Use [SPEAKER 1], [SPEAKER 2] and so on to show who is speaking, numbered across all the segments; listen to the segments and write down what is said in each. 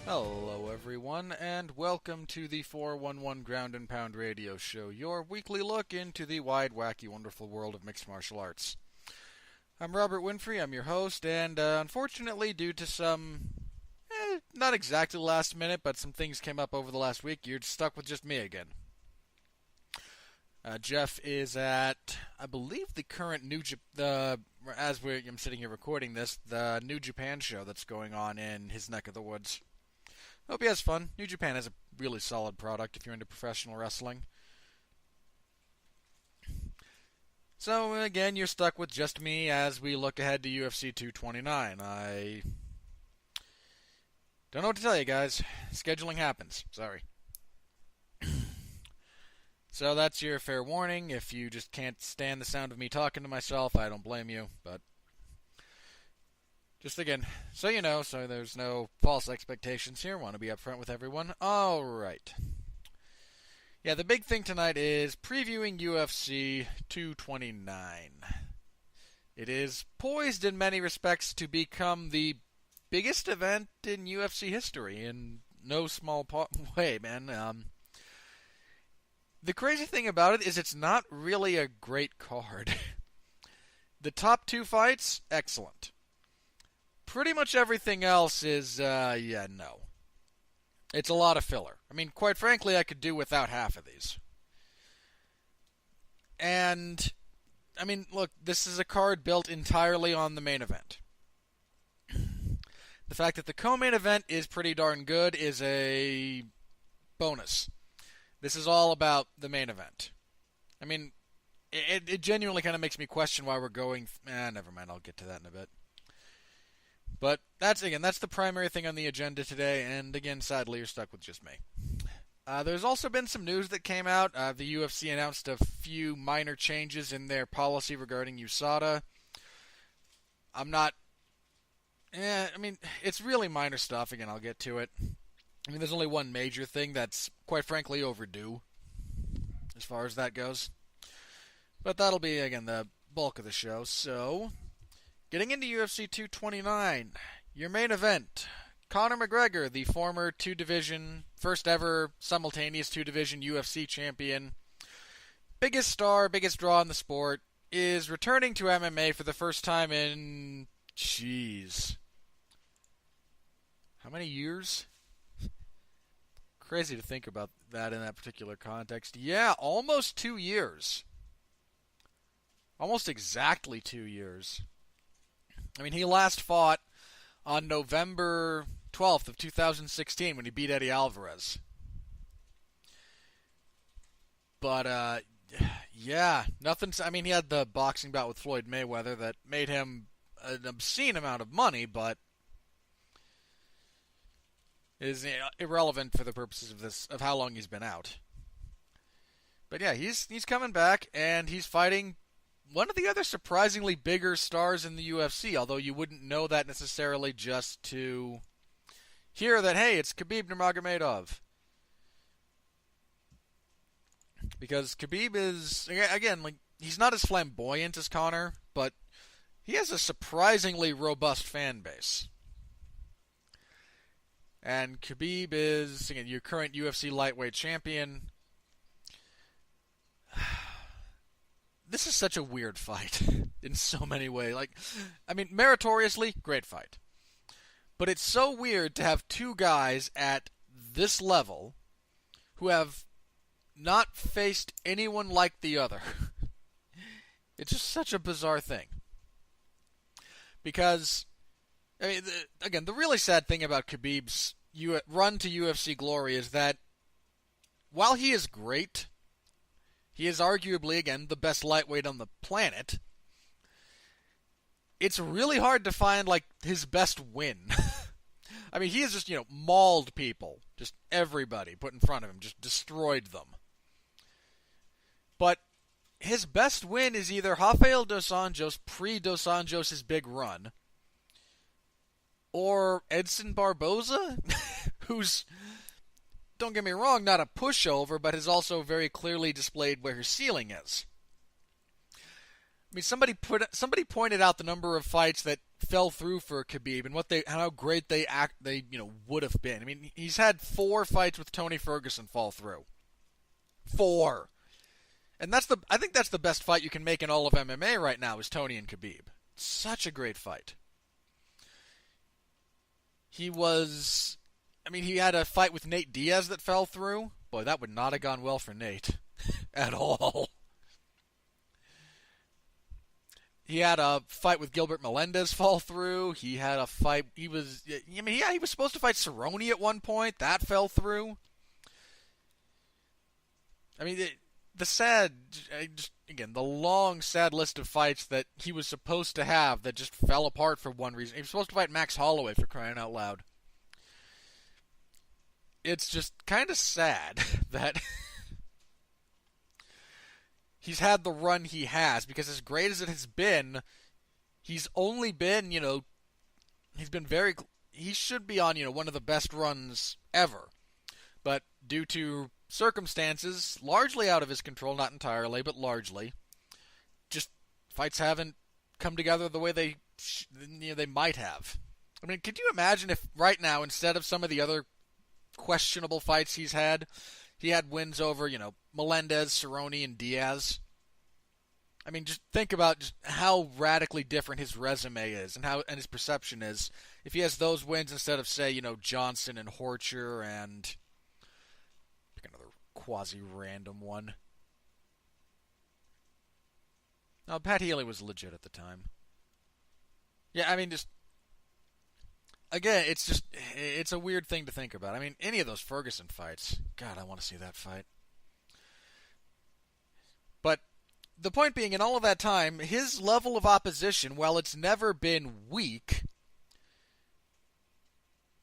[SPEAKER 1] Hello, everyone, and welcome to the 411 Ground and Pound Radio Show, your weekly look into the wide, wacky, wonderful world of mixed martial arts. I'm Robert Winfrey, I'm your host, and unfortunately, due to some, not exactly last minute, but some things came up over the last week, you're stuck with just me again. Jeff is at, I believe, the current I'm sitting here recording this, the New Japan show that's going on in his neck of the woods. Hope he has fun. New Japan has a really solid product if you're into professional wrestling. So, again, you're stuck with just me as we look ahead to UFC 229. I don't know what to tell you, guys. Scheduling happens. Sorry. So that's your fair warning. If you just can't stand the sound of me talking to myself, I don't blame you, but just again, so you know, so there's no false expectations here. Want to be upfront with everyone. Alright. Yeah, the big thing tonight is previewing UFC 229. It is poised in many respects to become the biggest event in UFC history, in no small way, man. The crazy thing about it is it's not really a great card. The top two fights, excellent. Pretty much everything else is, no. It's a lot of filler. I mean, quite frankly, I could do without half of these. And, I mean, look, this is a card built entirely on the main event. The fact that the co-main event is pretty darn good is a bonus. This is all about the main event. I mean, it genuinely kind of makes me question why we're going... never mind, I'll get to that in a bit. But that's the primary thing on the agenda today, and again, sadly, you're stuck with just me. There's also been some news that came out. The UFC announced a few minor changes in their policy regarding USADA. It's really minor stuff. Again, I'll get to it. I mean, there's only one major thing that's, quite frankly, overdue, as far as that goes. But that'll be, again, the bulk of the show. So, getting into UFC 229, your main event, Conor McGregor, the former two-division, first ever simultaneous two-division UFC champion, biggest star, biggest draw in the sport, is returning to MMA for the first time in, how many years? Crazy to think about that in that particular context. Yeah, almost 2 years. Almost exactly 2 years. I mean, he last fought on November 12th of 2016 when he beat Eddie Alvarez. But, yeah, nothing... I mean, he had the boxing bout with Floyd Mayweather that made him an obscene amount of money, but is irrelevant for the purposes of this, of how long he's been out. But yeah, he's coming back, and he's fighting one of the other surprisingly bigger stars in the UFC, although you wouldn't know that necessarily just to hear that, hey, it's Khabib Nurmagomedov. Because Khabib is, again, like, he's not as flamboyant as Conor, but he has a surprisingly robust fan base. And Khabib is, again, your current UFC lightweight champion. This is such a weird fight in so many ways. Like, I mean, meritoriously, great fight. But it's so weird to have two guys at this level who have not faced anyone like the other. It's just such a bizarre thing. Because, I mean, again, the really sad thing about Khabib's run to UFC glory is that while he is great, he is arguably, again, the best lightweight on the planet, it's really hard to find, like, his best win. I mean, he has just, mauled people. Just everybody put in front of him. Just destroyed them. But his best win is either Rafael dos Anjos pre-Dos Anjos' big run, or Edson Barboza, who's, don't get me wrong, not a pushover, but has also very clearly displayed where his ceiling is. I mean, somebody pointed out the number of fights that fell through for Khabib and how great they would have been. I mean, he's had 4 fights with Tony Ferguson fall through. 4. And I think that's the best fight you can make in all of MMA right now is Tony and Khabib. Such a great fight. He had a fight with Nate Diaz that fell through. Boy, that would not have gone well for Nate at all. He had a fight with Gilbert Melendez fall through. He had a fight. He was supposed to fight Cerrone at one point. That fell through. I mean, the long, sad list of fights that he was supposed to have that just fell apart for one reason. He was supposed to fight Max Holloway, for crying out loud. It's just kind of sad that he's had the run he has, because as great as it has been, he's only been, he should be on, one of the best runs ever. But due to circumstances, largely out of his control, not entirely, but largely, just fights haven't come together the way they might have. I mean, could you imagine if right now, instead of some of the other questionable fights he had wins over, Melendez, Cerrone, and Diaz? I mean, just think about just how radically different his resume is and his perception is if he has those wins instead of, say, Johnson and Horcher and pick another quasi-random one. No, Pat Healy was legit at the time. Yeah, I mean, just again, it's a weird thing to think about. I mean, any of those Ferguson fights, God, I want to see that fight. But the point being, in all of that time, his level of opposition, while it's never been weak,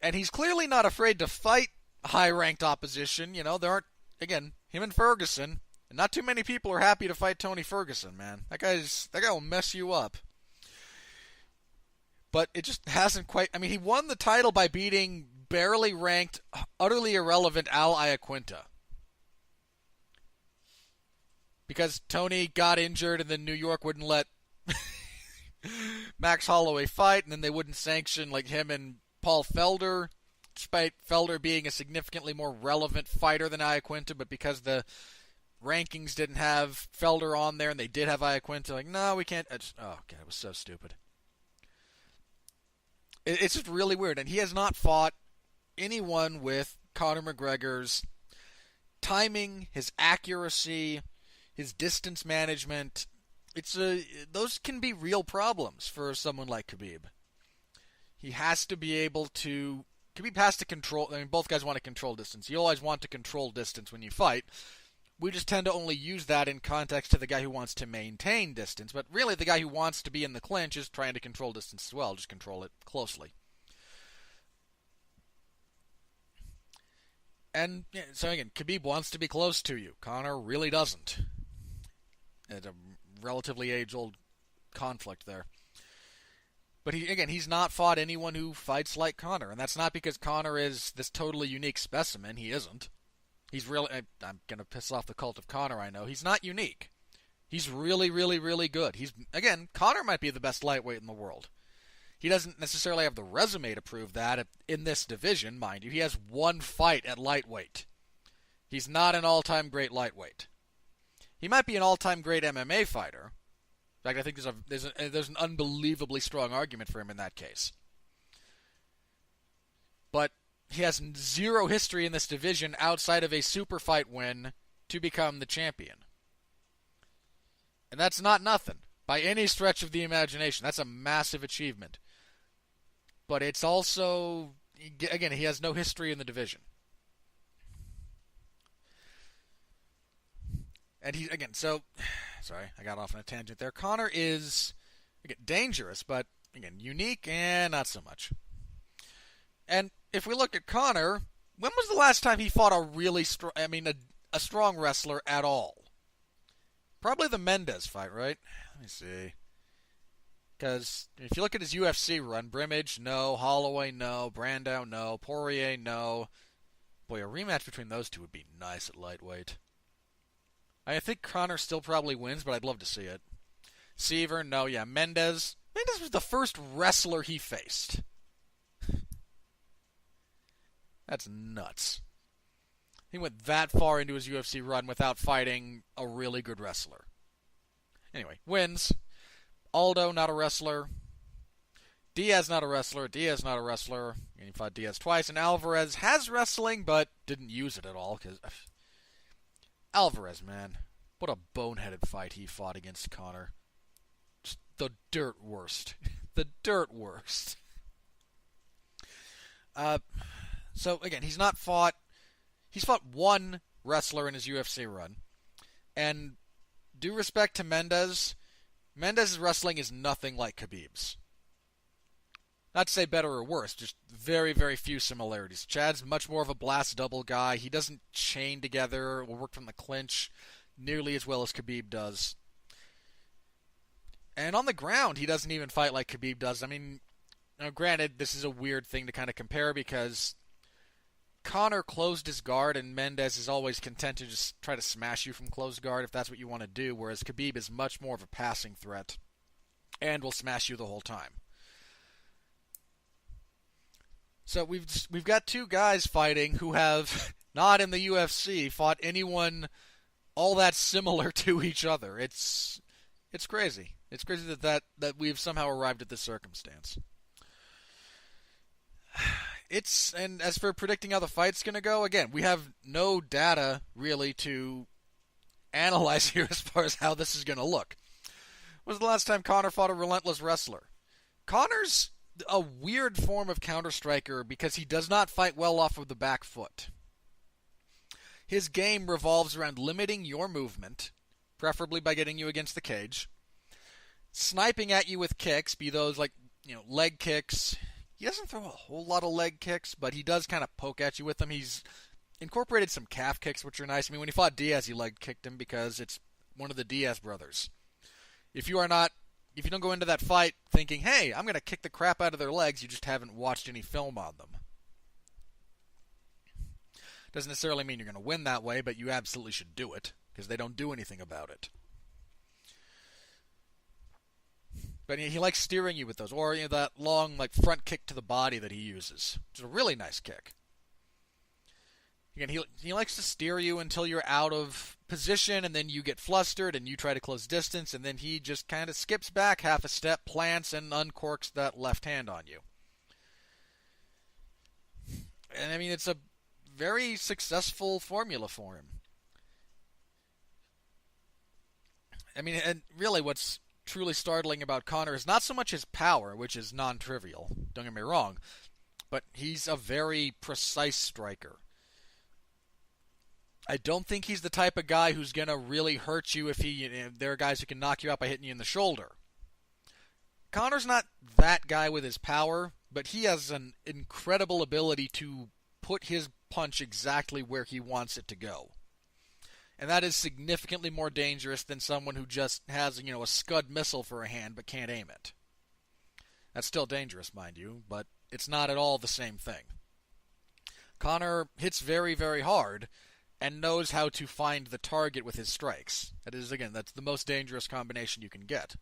[SPEAKER 1] and he's clearly not afraid to fight high-ranked opposition. There aren't, again, him and Ferguson, and not too many people are happy to fight Tony Ferguson, man. That guy will mess you up. But it just hasn't quite... I mean, he won the title by beating barely ranked, utterly irrelevant Al Iaquinta. Because Tony got injured and then New York wouldn't let Max Holloway fight, and then they wouldn't sanction him and Paul Felder, despite Felder being a significantly more relevant fighter than Iaquinta, but because the rankings didn't have Felder on there and they did have Iaquinta, no, we can't. Oh, God, it was so stupid. It's just really weird, and he has not fought anyone with Conor McGregor's timing, his accuracy, his distance management. Those can be real problems for someone like Khabib. He has to be able to... Khabib has to control... I mean, both guys want to control distance. You always want to control distance when you fight. We just tend to only use that in context to the guy who wants to maintain distance. But really, the guy who wants to be in the clinch is trying to control distance as well. Just control it closely. And so again, Khabib wants to be close to you. Conor really doesn't. It's a relatively age-old conflict there. But he's not fought anyone who fights like Conor, and that's not because Conor is this totally unique specimen. He isn't. He's really... I'm going to piss off the cult of Conor, I know. He's not unique. He's really, really, really good. Conor might be the best lightweight in the world. He doesn't necessarily have the resume to prove that in this division, mind you. He has one fight at lightweight. He's not an all-time great lightweight. He might be an all-time great MMA fighter. In fact, I think there's an unbelievably strong argument for him in that case. But he has zero history in this division outside of a super fight win to become the champion. And that's not nothing, by any stretch of the imagination. That's a massive achievement. But it's also, again, he has no history in the division. And sorry, I got off on a tangent there. Conor is, again, dangerous, but, again, unique and not so much. And if we look at Conor, when was the last time he fought a strong wrestler at all? Probably the Mendes fight, right? Let me see. Because if you look at his UFC run, Brimage, no. Holloway, no. Brandao, no. Poirier, no. Boy, a rematch between those two would be nice at lightweight. I think Conor still probably wins, but I'd love to see it. Seaver, no. Yeah, Mendes, Mendes was the first wrestler he faced. That's nuts. He went that far into his UFC run without fighting a really good wrestler. Anyway, wins. Aldo, not a wrestler. Diaz, not a wrestler. Diaz, not a wrestler. And he fought Diaz twice. And Alvarez has wrestling, but didn't use it at all. Because Alvarez, man. What a boneheaded fight he fought against Conor. Just the dirt worst. The dirt worst. So, again, he's fought one wrestler in his UFC run. And due respect to Mendes, Mendes' wrestling is nothing like Khabib's. Not to say better or worse, just very, very few similarities. Chad's much more of a blast double guy. He doesn't chain together or work from the clinch nearly as well as Khabib does. And on the ground, he doesn't even fight like Khabib does. I mean, granted, this is a weird thing to kind of compare because Conor closed his guard and Mendes is always content to just try to smash you from closed guard if that's what you want to do, whereas Khabib is much more of a passing threat and will smash you the whole time. So we've got two guys fighting who have, not in the UFC, fought anyone all that similar to each other. It's crazy. It's crazy that we've somehow arrived at this circumstance. And as for predicting how the fight's going to go, again, we have no data really to analyze here as far as how this is going to look. When was the last time Conor fought a relentless wrestler? Conor's a weird form of counter-striker because he does not fight well off of the back foot. His game revolves around limiting your movement, preferably by getting you against the cage, sniping at you with kicks, be those leg kicks. He doesn't throw a whole lot of leg kicks, but he does kind of poke at you with them. He's incorporated some calf kicks, which are nice. I mean, when he fought Diaz, he leg kicked him because it's one of the Diaz brothers. If you don't go into that fight thinking, hey, I'm going to kick the crap out of their legs, you just haven't watched any film on them. Doesn't necessarily mean you're going to win that way, but you absolutely should do it, because they don't do anything about it. But he likes steering you with those, or that long front kick to the body that he uses, which is a really nice kick. Again, he likes to steer you until you're out of position, and then you get flustered, and you try to close distance, and then he just kind of skips back half a step, plants, and uncorks that left hand on you. And I mean, it's a very successful formula for him. I mean, and really what's truly startling about Conor is not so much his power, which is non-trivial, don't get me wrong, but he's a very precise striker. I don't think he's the type of guy who's going to really hurt you if there are guys who can knock you out by hitting you in the shoulder. Conor's not that guy with his power, but he has an incredible ability to put his punch exactly where he wants it to go. And that is significantly more dangerous than someone who just has, a Scud missile for a hand but can't aim it. That's still dangerous, mind you, but it's not at all the same thing. Conor hits very, very hard and knows how to find the target with his strikes. That is, again, that's the most dangerous combination you can get.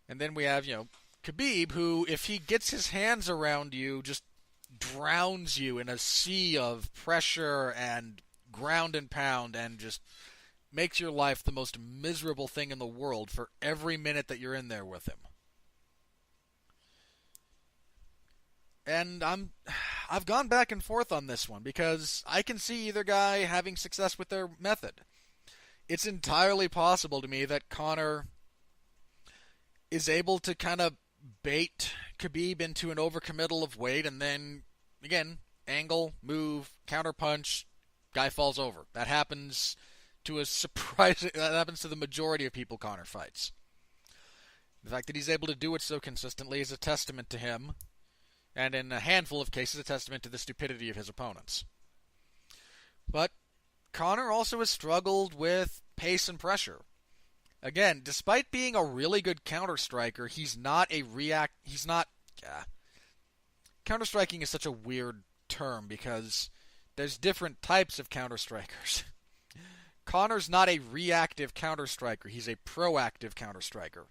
[SPEAKER 1] And then we have, Khabib, who, if he gets his hands around you, just drowns you in a sea of pressure and ground and pound and just makes your life the most miserable thing in the world for every minute that you're in there with him. And I've gone back and forth on this one because I can see either guy having success with their method. It's entirely possible to me that Conor is able to kind of bait Khabib into an overcommittal of weight and then, again, angle, move, counterpunch, guy falls over. That happens to that happens to the majority of people Conor fights. The fact that he's able to do it so consistently is a testament to him, and in a handful of cases, a testament to the stupidity of his opponents. But Conor also has struggled with pace and pressure. Again, despite being a really good counter-striker, counter-striking is such a weird term because there's different types of counter-strikers. Conor's not a reactive counter-striker. He's a proactive counter-striker.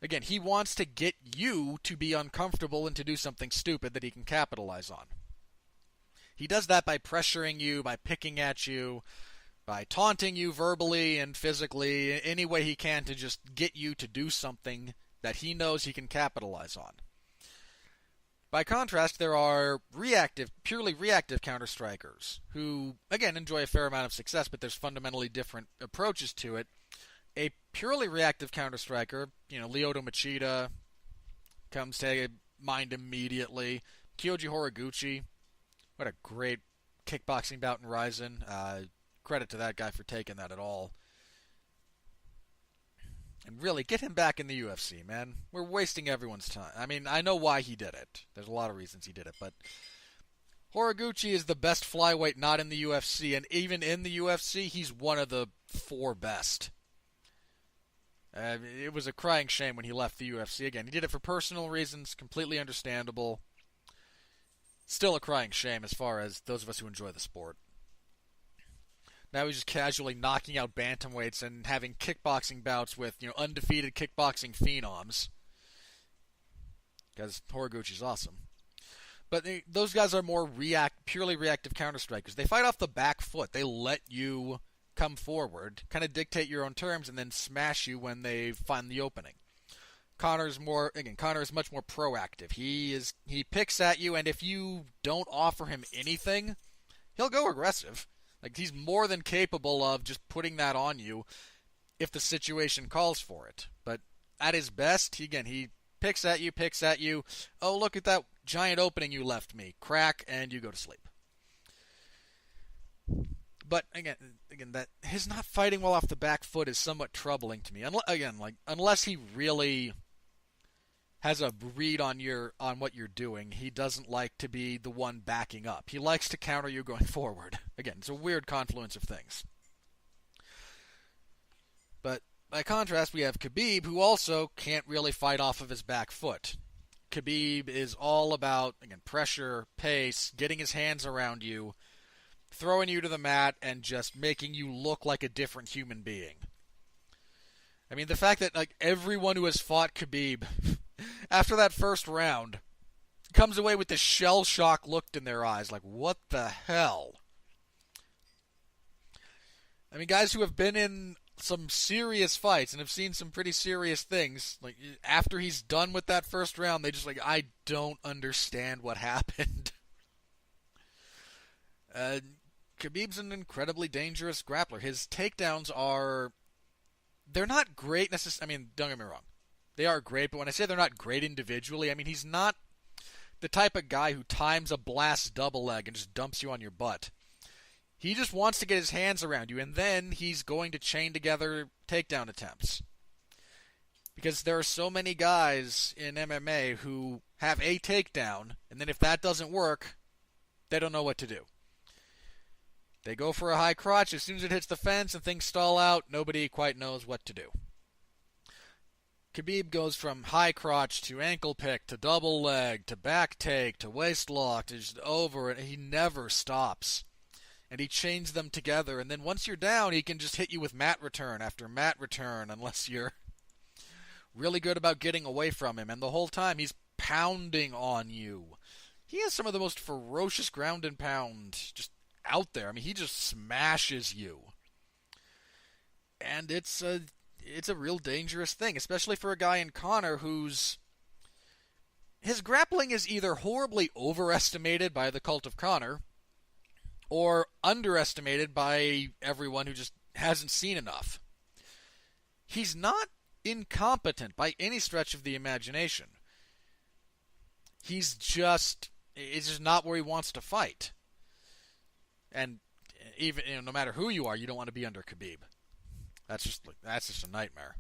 [SPEAKER 1] Again, he wants to get you to be uncomfortable and to do something stupid that he can capitalize on. He does that by pressuring you, by picking at you, by taunting you verbally and physically, any way he can to just get you to do something that he knows he can capitalize on. By contrast, there are purely reactive counter-strikers who, again, enjoy a fair amount of success, but there's fundamentally different approaches to it. A purely reactive counter-striker, Lyoto Machida comes to mind immediately. Kyoji Horiguchi, what a great kickboxing bout in Rizin. Credit to that guy for taking that at all. And really, get him back in the UFC, man. We're wasting everyone's time. I mean, I know why he did it. There's a lot of reasons he did it, but Horiguchi is the best flyweight not in the UFC, and even in the UFC, he's one of the 4 best. It was a crying shame when he left the UFC. Again, he did it for personal reasons, completely understandable. Still a crying shame as far as those of us who enjoy the sport. Now he's just casually knocking out bantamweights and having kickboxing bouts with, undefeated kickboxing phenoms. Because Horiguchi's awesome. But those guys are more purely reactive counter-strikers. They fight off the back foot. They let you come forward, kind of dictate your own terms, and then smash you when they find the opening. Conor is much more proactive. He picks at you, and if you don't offer him anything, he'll go aggressive. Like, he's more than capable of just putting that on you if the situation calls for it. But at his best, he picks at you. Oh, look at that giant opening you left me. Crack, and you go to sleep. But again, that his not fighting well off the back foot is somewhat troubling to me. Unless he really has a read on what you're doing, he doesn't like to be the one backing up. He likes to counter you going forward. Again, it's a weird confluence of things. But by contrast, we have Khabib, who also can't really fight off of his back foot. Khabib is all about, again, pressure, pace, getting his hands around you, throwing you to the mat, and just making you look like a different human being. I mean, the fact that everyone who has fought Khabib after that first round comes away with this shell-shock look in their eyes, like, what the hell? I mean, guys who have been in some serious fights and have seen some pretty serious things, like, after he's done with that first round, they just I don't understand what happened. Khabib's an incredibly dangerous grappler. His takedowns they're not great necessarily. I mean, don't get me wrong. They are great, but when I say they're not great individually, I mean he's not the type of guy who times a blast double leg and just dumps you on your butt. He just wants to get his hands around you, and then he's going to chain together takedown attempts. Because there are so many guys in MMA who have a takedown, and then if that doesn't work, they don't know what to do. They go for a high crotch. As soon as it hits the fence and things stall out, nobody quite knows what to do. Khabib goes from high crotch to ankle pick to double leg to back take to waist lock to just over, and he never stops. And he chains them together, and then once you're down, he can just hit you with mat return after mat return unless you're really good about getting away from him. And the whole time, he's pounding on you. He has some of the most ferocious ground and pound just out there. I mean, he just smashes you. And it's a real dangerous thing, especially for a guy in Conor his grappling is either horribly overestimated by the cult of Conor or underestimated by everyone who just hasn't seen enough. He's not incompetent by any stretch of the imagination. It's just not where he wants to fight. And even no matter who you are, you don't want to be under Khabib. That's just a nightmare.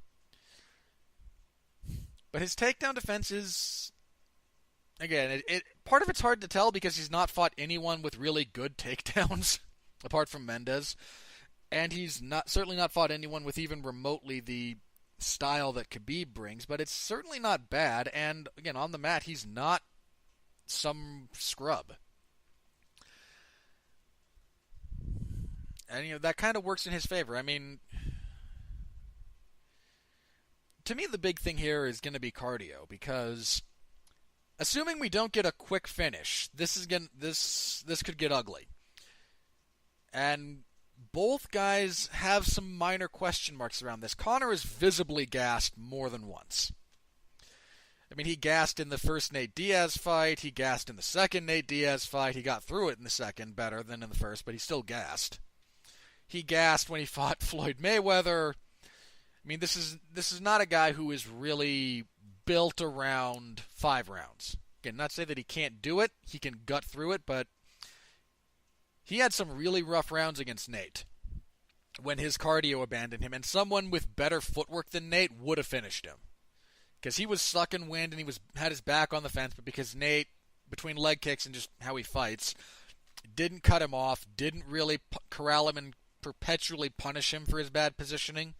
[SPEAKER 1] But his takedown defense is, again, part of it's hard to tell because he's not fought anyone with really good takedowns apart from Mendes, and he's certainly not fought anyone with even remotely the style that Khabib brings. But it's certainly not bad. And again, on the mat, he's not some scrub. And that kind of works in his favor. I mean, to me, the big thing here is going to be cardio, because assuming we don't get a quick finish, this could get ugly. And both guys have some minor question marks around this. Conor is visibly gassed more than once. I mean, he gassed in the first Nate Diaz fight. He gassed in the second Nate Diaz fight. He got through it in the second better than in the first, but he still gassed. He gassed when he fought Floyd Mayweather. I mean, this is not a guy who is really built around 5 rounds. Again, not to say that he can't do it. He can gut through it, but he had some really rough rounds against Nate when his cardio abandoned him, and someone with better footwork than Nate would have finished him. Because he was sucking wind and he had his back on the fence, but because Nate, between leg kicks and just how he fights, didn't cut him off, didn't really corral him and perpetually punish him for his bad positioning,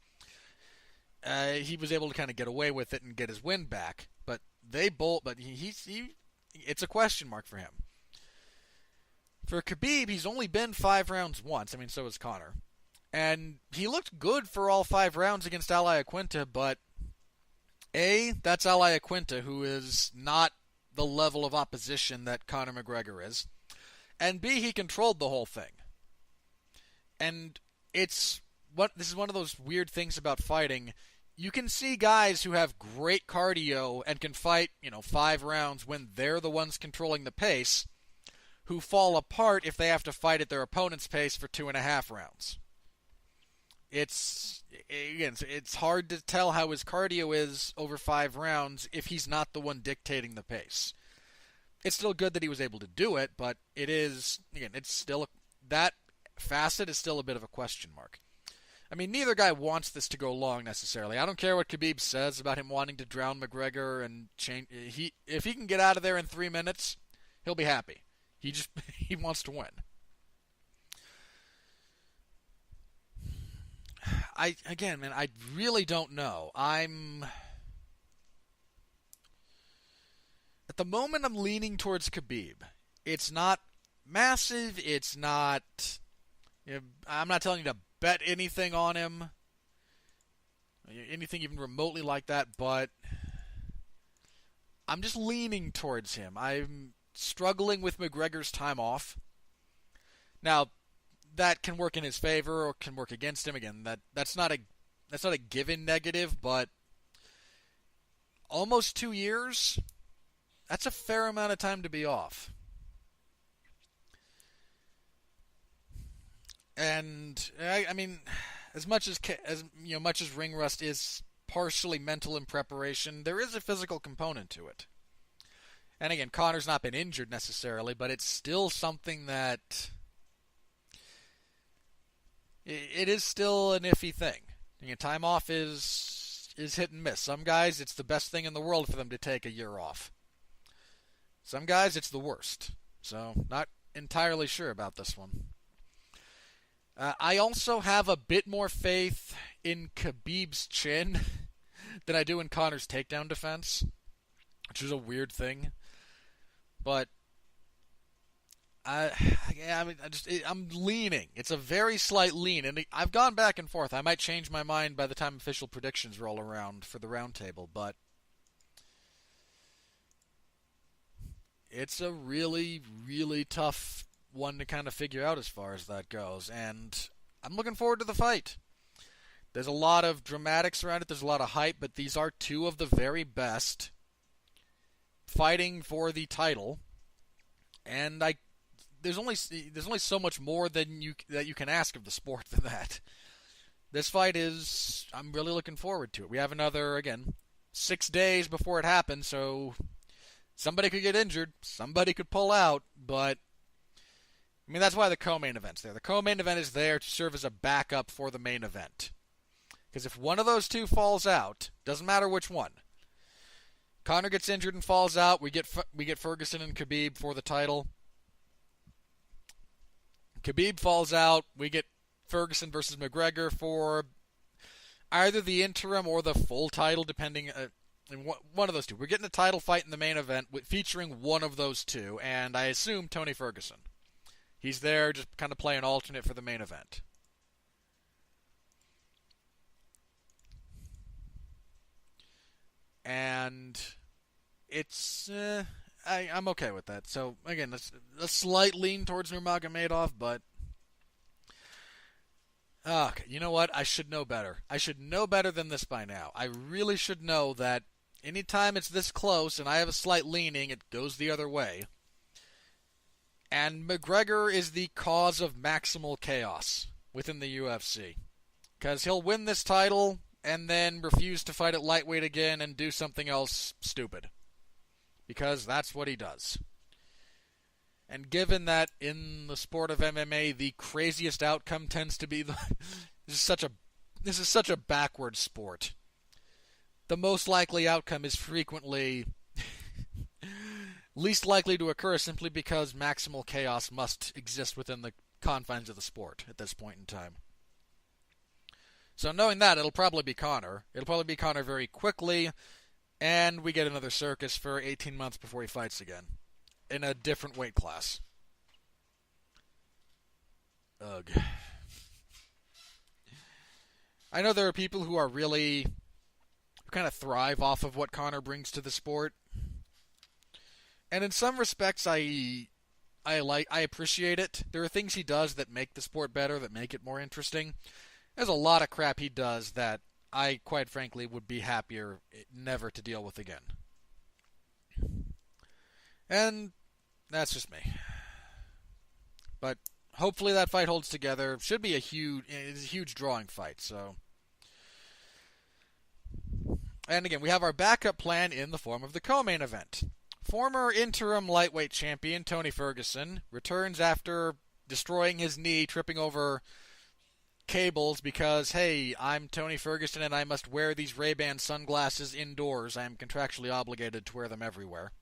[SPEAKER 1] he was able to kind of get away with it and get his wind back. But it's a question mark for him. For Khabib, he's only been 5 rounds once. I mean, so has Conor. And he looked good for all 5 rounds against Al Iaquinta, but that's Al Iaquinta, who is not the level of opposition that Conor McGregor is. And B, he controlled the whole thing. And this is one of those weird things about fighting. You can see guys who have great cardio and can fight, 5 rounds when they're the ones controlling the pace, who fall apart if they have to fight at their opponent's pace for 2.5 rounds. It's hard to tell how his cardio is over 5 rounds if he's not the one dictating the pace. It's still good that he was able to do it, but that facet is still a bit of a question mark. I mean, neither guy wants this to go long necessarily. I don't care what Khabib says about him wanting to drown McGregor and change. If he can get out of there in 3 minutes, he'll be happy. He wants to win. I really don't know. At the moment, I'm leaning towards Khabib. It's not massive. It's not. I'm not telling you to bet anything on him, anything even remotely like that. But I'm just leaning towards him. I'm struggling with McGregor's time off. Now, that can work in his favor or can work against him. Again, that's not a given negative, but almost 2 years, that's a fair amount of time to be off. And I mean, as much as ring rust is partially mental in preparation, there is a physical component to it. And again, Conor's not been injured necessarily, but it's still something that it is still an iffy thing. Time off is hit and miss. Some guys, it's the best thing in the world for them to take a year off. Some guys, it's the worst. So, not entirely sure about this one. I also have a bit more faith in Khabib's chin than I do in Conor's takedown defense, which is a weird thing. But I'm leaning. It's a very slight lean, and I've gone back and forth. I might change my mind by the time official predictions roll around for the roundtable, but it's a really, really tough one to kind of figure out as far as that goes, and I'm looking forward to the fight. There's a lot of dramatics around it. There's a lot of hype, but these are 2 of the very best fighting for the title, and there's only so much more that you can ask of the sport than that. This fight I'm really looking forward to it. We have another, again, 6 days before it happens, so somebody could get injured, somebody could pull out, but I mean, that's why the co-main event's there. The co-main event is there to serve as a backup for the main event. Because if one of those 2 falls out, doesn't matter which one, Conor gets injured and falls out, we get Ferguson and Khabib for the title. Khabib falls out, we get Ferguson versus McGregor for either the interim or the full title, depending one of those 2. We're getting a title fight in the main event featuring one of those 2, and I assume Tony Ferguson. He's there just kind of playing alternate for the main event. and it's I'm okay with that. So again, it's a slight lean towards Nurmagomedov, but okay, you know what? I should know better. I should know better than this by now. I really should know that anytime it's this close and I have a slight leaning, it goes the other way. And McGregor is the cause of maximal chaos within the UFC. Because he'll win this title and then refuse to fight at lightweight again and do something else stupid. Because that's what he does. And given that in the sport of MMA, the craziest outcome tends to be this is such a backward sport. The most likely outcome is frequently least likely to occur simply because maximal chaos must exist within the confines of the sport at this point in time. So knowing that, it'll probably be Conor. It'll probably be Conor very quickly, and we get another circus for 18 months before he fights again. In a different weight class. Ugh. I know there are people who are really who kind of thrive off of what Conor brings to the sport. And in some respects I appreciate it. There are things he does that make the sport better, that make it more interesting. There's a lot of crap he does that I quite frankly would be happier never to deal with again. And that's just me. But hopefully that fight holds together. Should be it's a huge drawing fight, so. And again, we have our backup plan in the form of the co-main event. Former interim lightweight champion Tony Ferguson returns after destroying his knee, tripping over cables because, hey, I'm Tony Ferguson and I must wear these Ray-Ban sunglasses indoors. I am contractually obligated to wear them everywhere.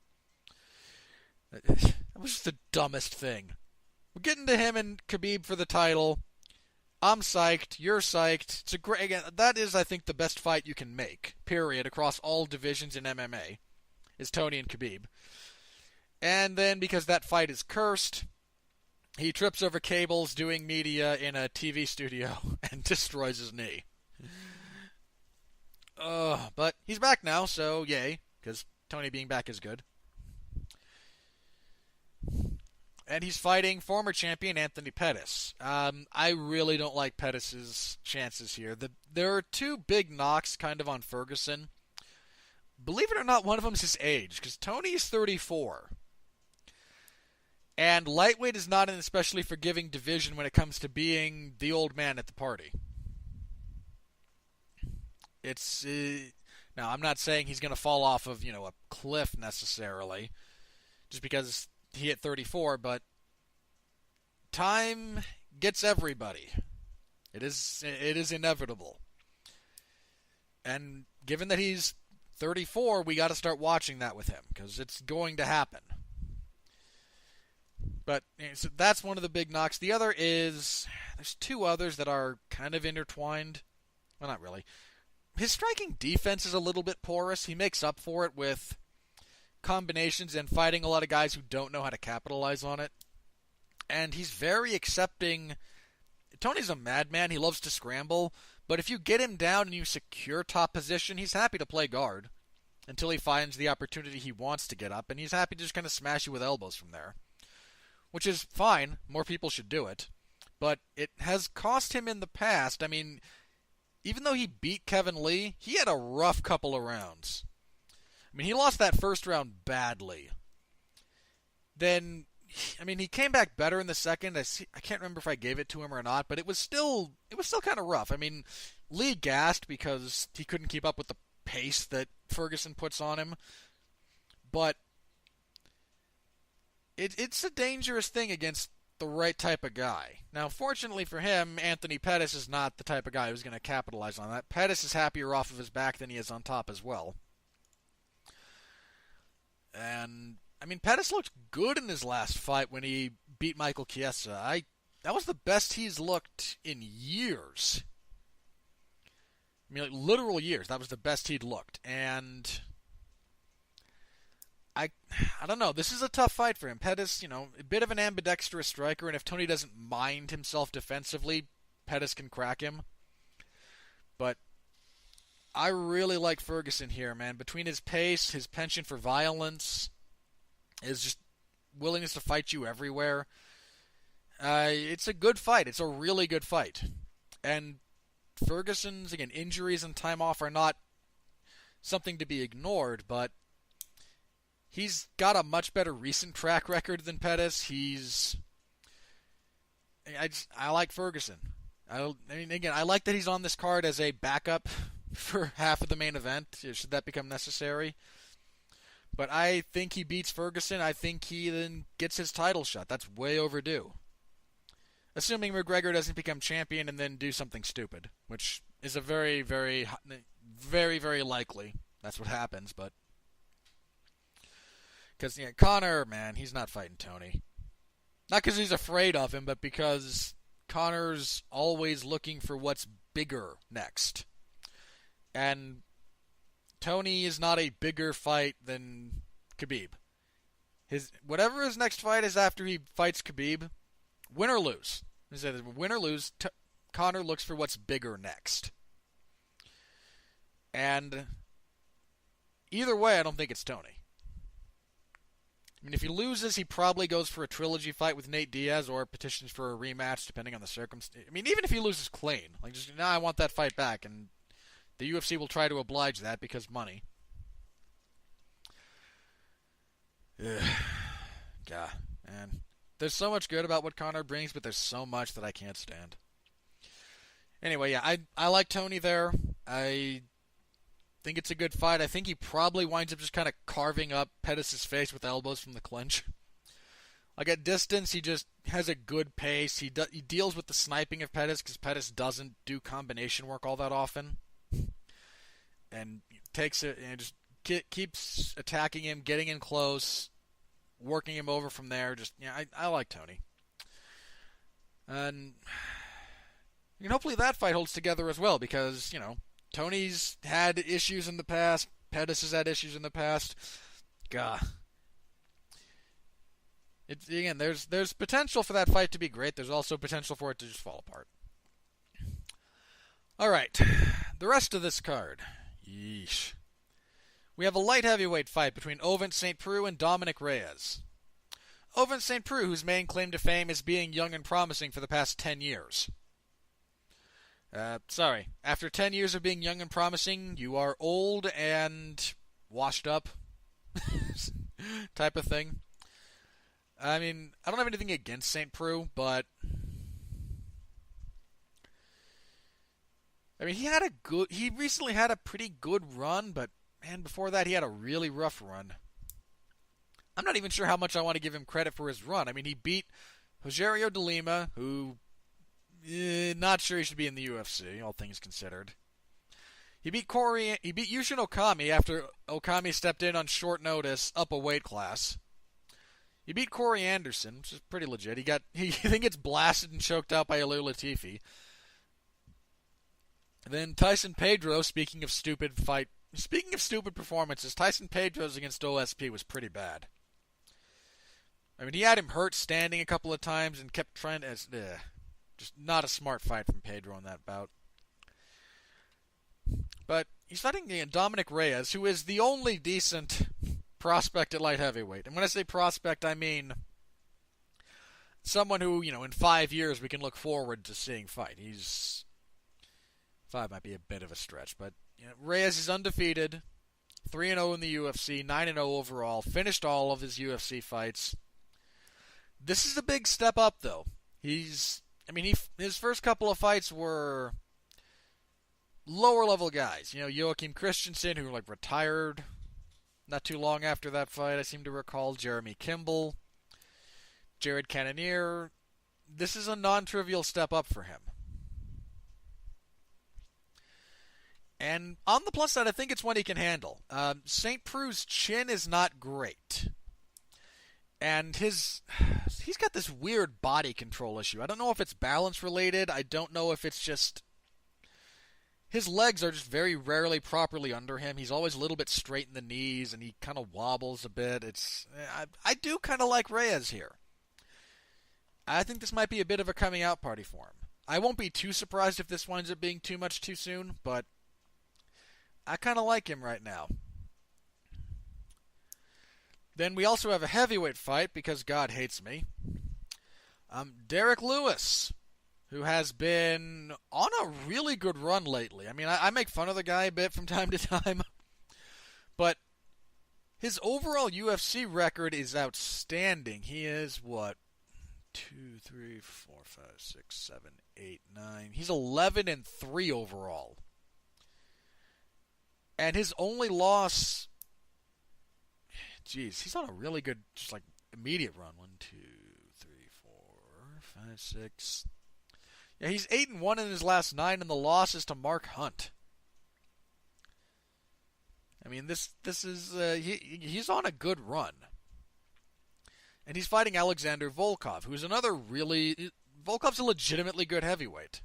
[SPEAKER 1] That was just the dumbest thing. We're getting to him and Khabib for the title. I'm psyched. You're psyched. It's a great. Again, that is, I think, the best fight you can make. Period. Across all divisions in MMA, is Tony and Khabib. And then because that fight is cursed, he trips over cables doing media in a TV studio and destroys his knee. But he's back now, so yay, because Tony being back is good. And he's fighting former champion Anthony Pettis. I really don't like Pettis' chances here. There are two big knocks kind of on Ferguson. Believe it or not, one of them is his age, because Tony is 34. And lightweight is not an especially forgiving division when it comes to being the old man at the party. It's now, I'm not saying he's going to fall off of, a cliff necessarily, just because he hit 34, but time gets everybody. It is inevitable. And given that he's 34, we got to start watching that with him, because it's going to happen. But so that's one of the big knocks. The other is, there's two others that are kind of intertwined. Well, not really. His striking defense is a little bit porous. He makes up for it with combinations and fighting a lot of guys who don't know how to capitalize on it. And he's very accepting. Tony's a madman. He loves to scramble. But if you get him down and you secure top position, he's happy to play guard until he finds the opportunity he wants to get up. And he's happy to just kind of smash you with elbows from there. Which is fine. More people should do it. But it has cost him in the past. I mean, even though he beat Kevin Lee, he had a rough couple of rounds. I mean, he lost that first round badly. Then, I mean, he came back better in the second. I can't remember if I gave it to him or not, but it was still kind of rough. I mean, Lee gassed because he couldn't keep up with the pace that Ferguson puts on him. But it's a dangerous thing against the right type of guy. Now, fortunately for him, Anthony Pettis is not the type of guy who's going to capitalize on that. Pettis is happier off of his back than he is on top as well. And, I mean, Pettis looked good in his last fight when he beat Michael Chiesa. That was the best he's looked in years. I mean, like, literal years. That was the best he'd looked. And I don't know. This is a tough fight for him. Pettis, a bit of an ambidextrous striker, and if Tony doesn't mind himself defensively, Pettis can crack him. But I really like Ferguson here, man. Between his pace, his penchant for violence, his just willingness to fight you everywhere, it's a good fight. It's a really good fight. And Ferguson's, again, injuries and time off are not something to be ignored, but he's got a much better recent track record than Pettis. I like Ferguson. I mean, again, I like that he's on this card as a backup for half of the main event, should that become necessary. But I think he beats Ferguson. I think he then gets his title shot. That's way overdue. Assuming McGregor doesn't become champion and then do something stupid, which is a very, very, very, very likely. That's what happens, but... Because, Conor, man, he's not fighting Tony. Not because he's afraid of him, but because Conor's always looking for what's bigger next. And Tony is not a bigger fight than Khabib. Whatever his next fight is after he fights Khabib, win or lose. Win or lose, Conor looks for what's bigger next. And either way, I don't think it's Tony. I mean, if he loses, he probably goes for a trilogy fight with Nate Diaz or petitions for a rematch, depending on the circumstance. I mean, even if he loses clean, like, just, I want that fight back, and the UFC will try to oblige that because money. Ugh. God, man. There's so much good about what Conor brings, but there's so much that I can't stand. Anyway, yeah, I like Tony there. I think it's a good fight. I think he probably winds up just kind of carving up Pettis' face with elbows from the clinch. Like, at distance, he just has a good pace. He deals with the sniping of Pettis because Pettis doesn't do combination work all that often. And takes it and just keeps attacking him, getting in close, working him over from there. Just, I like Tony. And hopefully that fight holds together as well because, Tony's had issues in the past. Pettis has had issues in the past. God. Again, there's potential for that fight to be great. There's also potential for it to just fall apart. All right. The rest of this card. Yeesh. We have a light heavyweight fight between Ovince St. Preux and Dominic Reyes. Ovince St. Preux, whose main claim to fame is being young and promising for the past 10 years. After 10 years of being young and promising, you are old and washed up. Type of thing. I mean, I don't have anything against St. Preux, but... I mean, he recently had a pretty good run, but, man, before that he had a really rough run. I'm not even sure how much I want to give him credit for his run. I mean, he beat Rogerio de Lima, who... not sure he should be in the UFC, all things considered. He beat Yushin Okami after Okami stepped in on short notice up a weight class. He beat Corey Anderson, which is pretty legit. He then gets blasted and choked out by Ilir Latifi. Then Tyson Pedro, speaking of stupid performances, Tyson Pedro's against OSP was pretty bad. I mean, he had him hurt standing a couple of times and kept trying to... Just not a smart fight from Pedro in that bout. But he's fighting Dominic Reyes, who is the only decent prospect at light heavyweight. And when I say prospect, I mean someone who, in 5 years we can look forward to seeing fight. 5 might be a bit of a stretch, but Reyes is undefeated, 3-0 in the UFC, 9-0 overall, finished all of his UFC fights. This is a big step up, though. His first couple of fights were lower-level guys. Joachim Christensen, who, retired not too long after that fight, I seem to recall. Jeremy Kimball. Jared Cannonier. This is a non-trivial step up for him. And on the plus side, I think it's one he can handle. St. Preux's chin is not great. And he's got this weird body control issue. I don't know if it's balance related. I don't know if it's just... His legs are just very rarely properly under him. He's always a little bit straight in the knees, and he kind of wobbles a bit. I do kind of like Reyes here. I think this might be a bit of a coming out party for him. I won't be too surprised if this winds up being too much too soon, but I kind of like him right now. Then we also have a heavyweight fight because God hates me. Derek Lewis, who has been on a really good run lately. I mean, I make fun of the guy a bit from time to time, but his overall UFC record is outstanding. He is, what, 2, 3, 4, 5, 6, 7, 8, 9. He's 11-3 overall. And his only loss, geez, he's on a really good, just like immediate run. 1, 2, 3, 4, 5, 6. Yeah, he's 8-1 in his last 9, and the loss is to Mark Hunt. I mean, this is he's on a good run, and he's fighting Alexander Volkov, who's another really Volkov's a legitimately good heavyweight.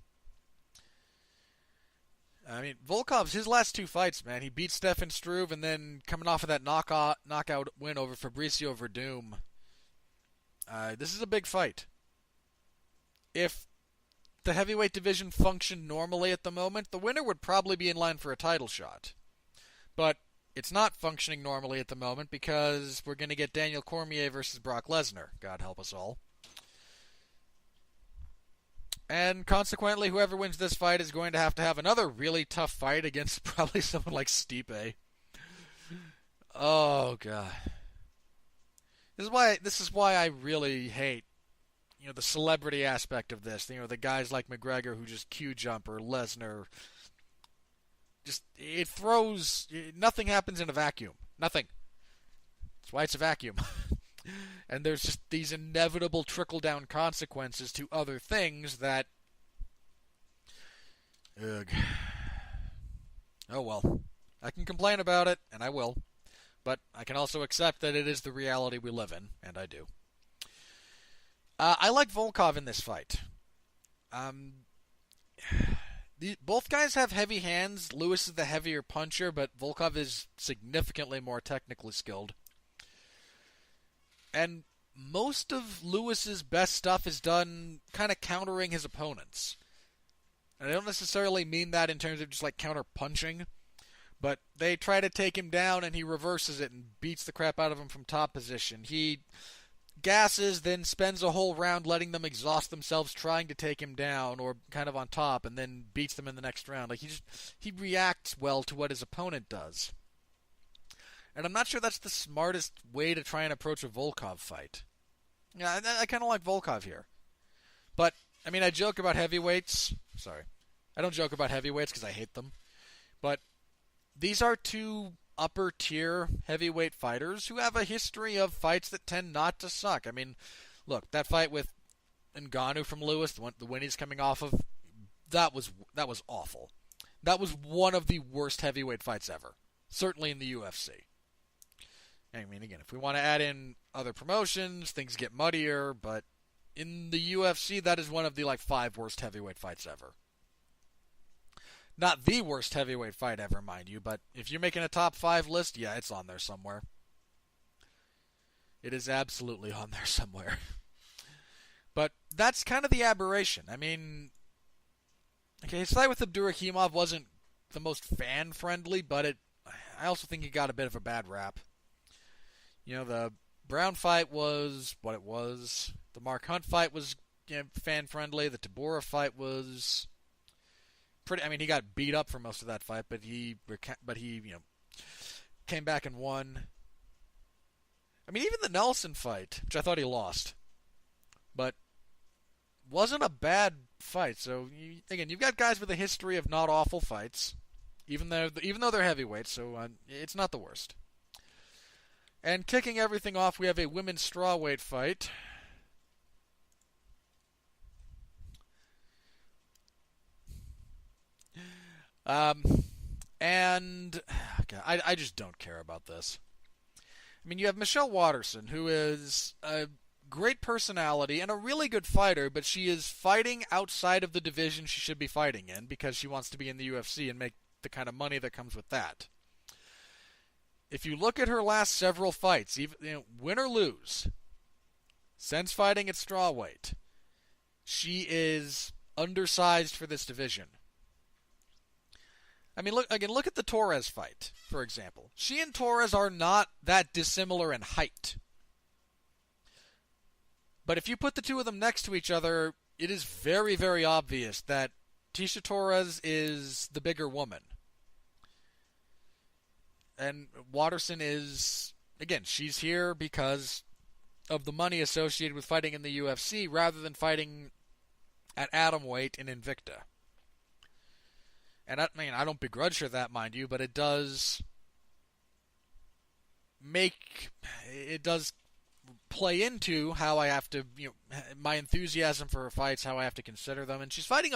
[SPEAKER 1] I mean, Volkov's his last 2 fights, man. He beat Stefan Struve, and then coming off of that knockout win over Fabricio Verdum. This is a big fight. If the heavyweight division functioned normally at the moment, the winner would probably be in line for a title shot. But it's not functioning normally at the moment because we're going to get Daniel Cormier versus Brock Lesnar. God help us all. And consequently, whoever wins this fight is going to have another really tough fight against probably someone like Stipe. Oh, God. This is why I really hate, the celebrity aspect of this. The guys like McGregor who just Q-jump, or Lesnar. Just, nothing happens in a vacuum. Nothing. That's why it's a vacuum. And there's just these inevitable trickle-down consequences to other things that... Ugh. Oh well. I can complain about it, and I will. But I can also accept that it is the reality we live in, and I do. I like Volkov in this fight. Both guys have heavy hands. Lewis is the heavier puncher, but Volkov is significantly more technically skilled. And most of Lewis's best stuff is done kind of countering his opponents. And I don't necessarily mean that in terms of just like counter-punching, but they try to take him down and he reverses it and beats the crap out of him from top position. He gasses, then spends a whole round letting them exhaust themselves trying to take him down or kind of on top, and then beats them in the next round. Like he reacts well to what his opponent does. And I'm not sure that's the smartest way to try and approach a Volkov fight. Yeah, I kind of like Volkov here. But, I mean, I joke about heavyweights. Sorry. I don't joke about heavyweights because I hate them. But these are 2 upper-tier heavyweight fighters who have a history of fights that tend not to suck. I mean, look, that fight with Ngannou from Lewis, the win he's coming off of, that was awful. That was one of the worst heavyweight fights ever. Certainly in the UFC. I mean, again, if we want to add in other promotions, things get muddier, but in the UFC, that is one of the 5 worst heavyweight fights ever. Not the worst heavyweight fight ever, mind you, but if you're making a top 5 list, yeah, it's on there somewhere. It is absolutely on there somewhere. But that's kind of the aberration. I mean, okay, his fight with Abdurakhimov wasn't the most fan-friendly, but I also think he got a bit of a bad rap. The Brown fight was what it was. The Mark Hunt fight was fan-friendly. The Tabora fight was pretty. I mean, he got beat up for most of that fight, but he came back and won. I mean, even the Nelson fight, which I thought he lost, but wasn't a bad fight. So again, you've got guys with a history of not awful fights, even though they're heavyweights. So it's not the worst. And kicking everything off, we have a women's strawweight fight. And okay, I just don't care about this. I mean, you have Michelle Waterson, who is a great personality and a really good fighter, but she is fighting outside of the division she should be fighting in because she wants to be in the UFC and make the kind of money that comes with that. If you look at her last several fights, even win or lose, since fighting at strawweight, she is undersized for this division. I mean, look at the Torres fight, for example. She and Torres are not that dissimilar in height. But if you put the two of them next to each other, it is very, very obvious that Tecia Torres is the bigger woman. And Waterson is, again, she's here because of the money associated with fighting in the UFC rather than fighting at atomweight in Invicta. And I don't begrudge her that, mind you, but it does play into how I have to, my enthusiasm for her fights, how I have to consider them. And she's fighting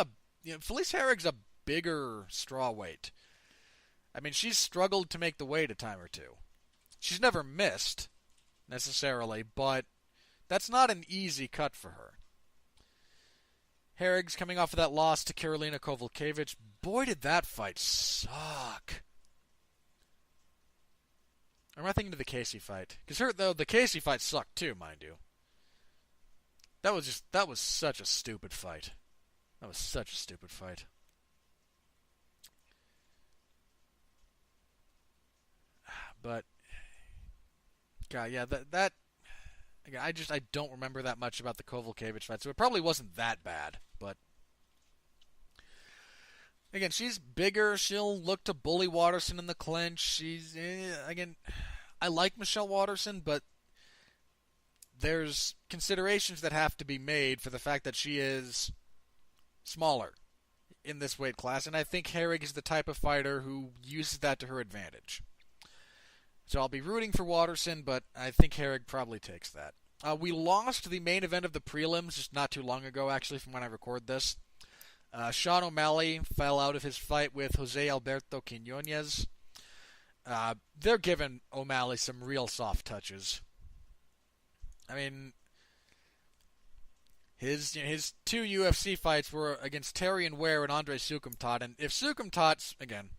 [SPEAKER 1] Felice Herrig's a bigger strawweight. I mean, she's struggled to make the weight a time or two. She's never missed, necessarily, but that's not an easy cut for her. Herrig's coming off of that loss to Karolina Kowalkiewicz. Boy, did that fight suck. I'm not thinking of the Casey fight. Because the Casey fight sucked too, mind you. That was such a stupid fight. That was such a stupid fight. But, God, yeah, that I don't remember that much about the Kowalkiewicz fight, so it probably wasn't that bad, but again, she's bigger. She'll look to bully Waterson in the clinch. Again, I like Michelle Waterson, but there's considerations that have to be made for the fact that she is smaller in this weight class, and I think Herrig is the type of fighter who uses that to her advantage. So I'll be rooting for Waterson, but I think Herrig probably takes that. We lost the main event of the prelims just not too long ago, actually, from when I record this. Sean O'Malley fell out of his fight with Jose Alberto Quinones. They're giving O'Malley some real soft touches. I mean, his two UFC fights were against Terrion Ware and Andre Sukumtat, and if Sukumtat, again,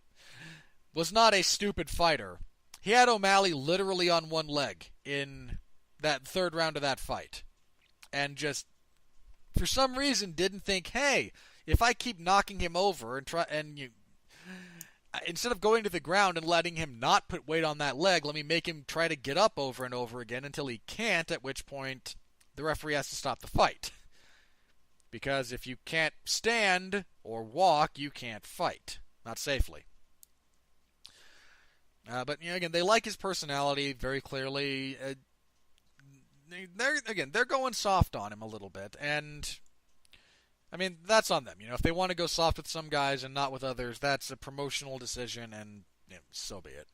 [SPEAKER 1] was not a stupid fighter, he had O'Malley literally on one leg in that third round of that fight. And just, for some reason, didn't think, hey, if I keep knocking him over instead of going to the ground and letting him not put weight on that leg, let me make him try to get up over and over again until he can't, at which point the referee has to stop the fight. Because if you can't stand or walk, you can't fight. Not safely. But again, they like his personality very clearly. They're going soft on him a little bit, and I mean that's on them. If they want to go soft with some guys and not with others, that's a promotional decision, and so be it.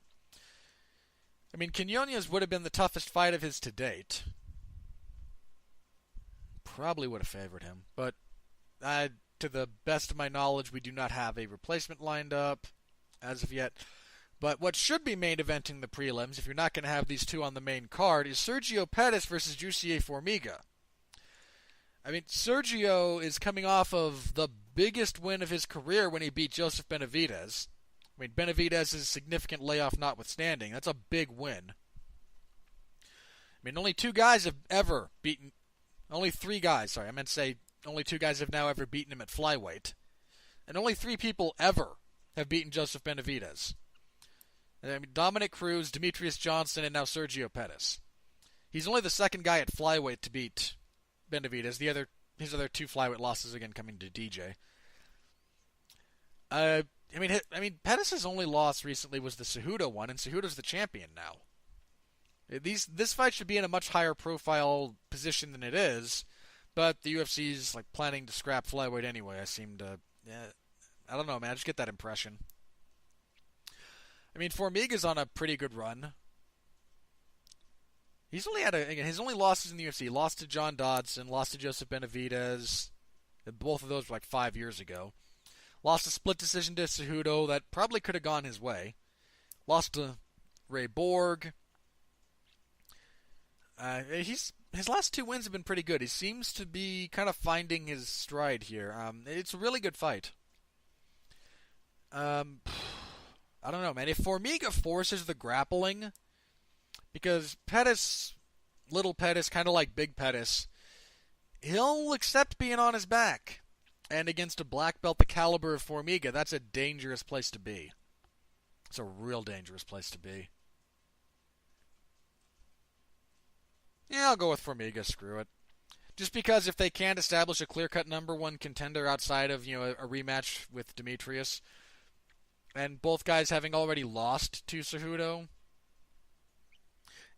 [SPEAKER 1] I mean, Quinones would have been the toughest fight of his to date. Probably would have favored him, but to the best of my knowledge, we do not have a replacement lined up as of yet. But what should be main eventing the prelims, if you're not going to have these two on the main card, is Sergio Pettis versus Jussier Formiga. I mean, Sergio is coming off of the biggest win of his career when he beat Joseph Benavidez. I mean, Benavidez's significant layoff notwithstanding, that's a big win. I mean, only two guys have ever beaten... Only three guys, sorry, I meant to say only two guys have now ever beaten him at flyweight. And only three people ever have beaten Joseph Benavidez. I mean, Dominic Cruz, Demetrius Johnson, and now Sergio Pettis. He's only the second guy at flyweight to beat Benavidez. His other two flyweight losses again coming to DJ. I mean, Pettis' only loss recently was the Cejudo one, and Cejudo's the champion now. This fight should be in a much higher profile position than it is, but the UFC's planning to scrap flyweight anyway. I don't know, man. I just get that impression. I mean, Formiga's on a pretty good run. He's only had his only losses in the UFC. Lost to John Dodson, lost to Joseph Benavidez. Both of those were 5 years ago. Lost a split decision to Cejudo that probably could have gone his way. Lost to Ray Borg. His last two wins have been pretty good. He seems to be kind of finding his stride here. It's a really good fight. I don't know, man. If Formiga forces the grappling, because little Pettis, kind of like big Pettis, he'll accept being on his back. And against a black belt the caliber of Formiga, that's a dangerous place to be. It's a real dangerous place to be. Yeah, I'll go with Formiga. Screw it. Just because if they can't establish a clear-cut number one contender outside of a rematch with Demetrius, and both guys having already lost to Cejudo,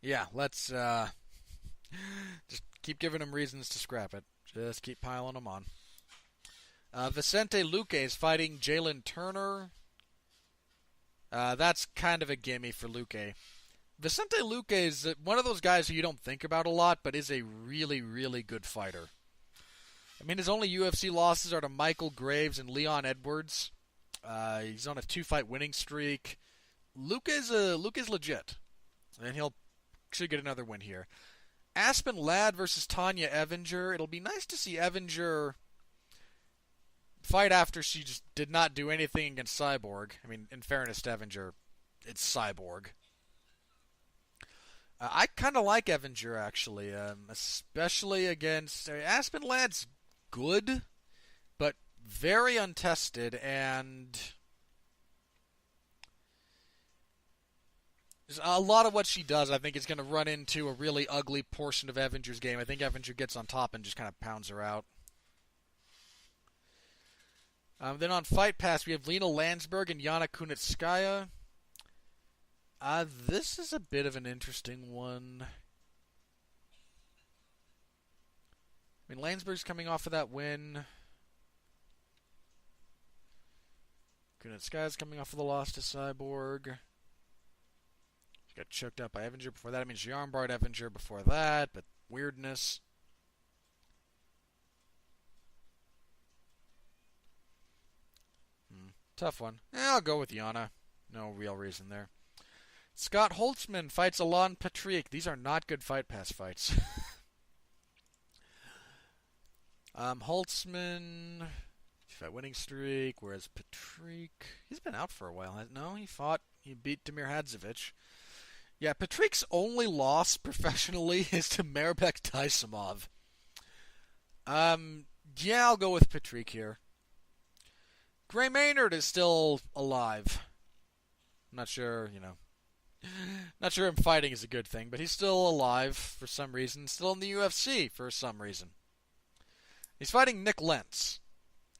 [SPEAKER 1] yeah, let's just keep giving them reasons to scrap it. Just keep piling them on. Vicente Luque is fighting Jalen Turner. That's kind of a gimme for Luque. Vicente Luque is one of those guys who you don't think about a lot, but is a really, really good fighter. I mean, his only UFC losses are to Michael Graves and Leon Edwards. He's on a 2-fight winning streak. Luque's legit, and he'll should get another win here. Aspen Ladd versus Tanya Evinger. It'll be nice to see Evinger fight after she just did not do anything against Cyborg. I mean, in fairness to Evinger, it's Cyborg. I kind of like Evinger, actually, especially against... Aspen Ladd's good, but very untested, and a lot of what she does, I think, is going to run into a really ugly portion of Evinger's game. I think Evinger gets on top and just kind of pounds her out. Then on Fight Pass, we have Lena Landsberg and Yana Kunitskaya. This is a bit of an interesting one. I mean, Landsberg's coming off of that win. Kunitskaya's coming off of the loss to Cyborg. She got choked out by Evinger before that. I mean, she armbarred Evinger before that, but weirdness. Tough one. I'll go with Yana. No real reason there. Scott Holtzman fights Alon Patrick. These are not good Fight Pass fights. Holtzman, fight winning streak, whereas Patrick, he's been out for a while. No, he beat Damir Hadzovic. Yeah, Patrick's only loss professionally is to Mairbek Taisimov. Yeah, I'll go with Patrick here. Gray Maynard is still alive. I'm not sure, not sure him fighting is a good thing, but he's still alive for some reason. Still in the UFC for some reason. He's fighting Nick Lentz,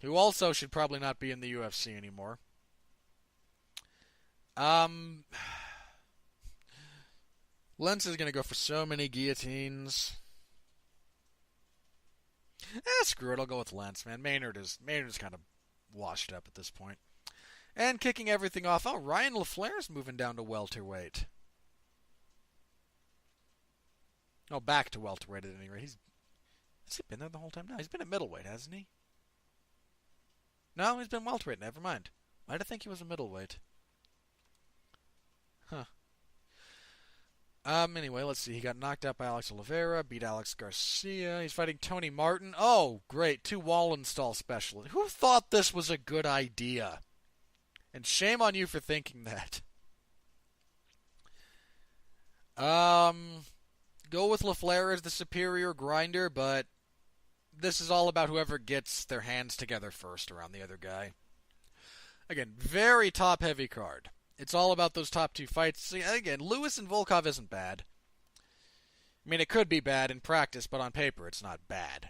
[SPEAKER 1] who also should probably not be in the UFC anymore. Lentz is going to go for so many guillotines. Screw it, I'll go with Lentz, man. Maynard is kind of washed up at this point. And kicking everything off, Ryan LaFlair's moving down to welterweight. Oh, back to welterweight at any rate. Has he been there the whole time? No, he's been at middleweight, hasn't he? No, he's been welterweight, never mind. Why did I think he was a middleweight? Huh. Anyway, let's see. He got knocked out by Alex Oliveira, beat Alex Garcia. He's fighting Tony Martin. Oh, great. 2 Wallenstall specialists. Who thought this was a good idea? And shame on you for thinking that. Go with LaFleur as the superior grinder, but this is all about whoever gets their hands together first around the other guy. Again, very top-heavy card. It's all about those top 2 fights. Again, Lewis and Volkov isn't bad. I mean, it could be bad in practice, but on paper it's not bad.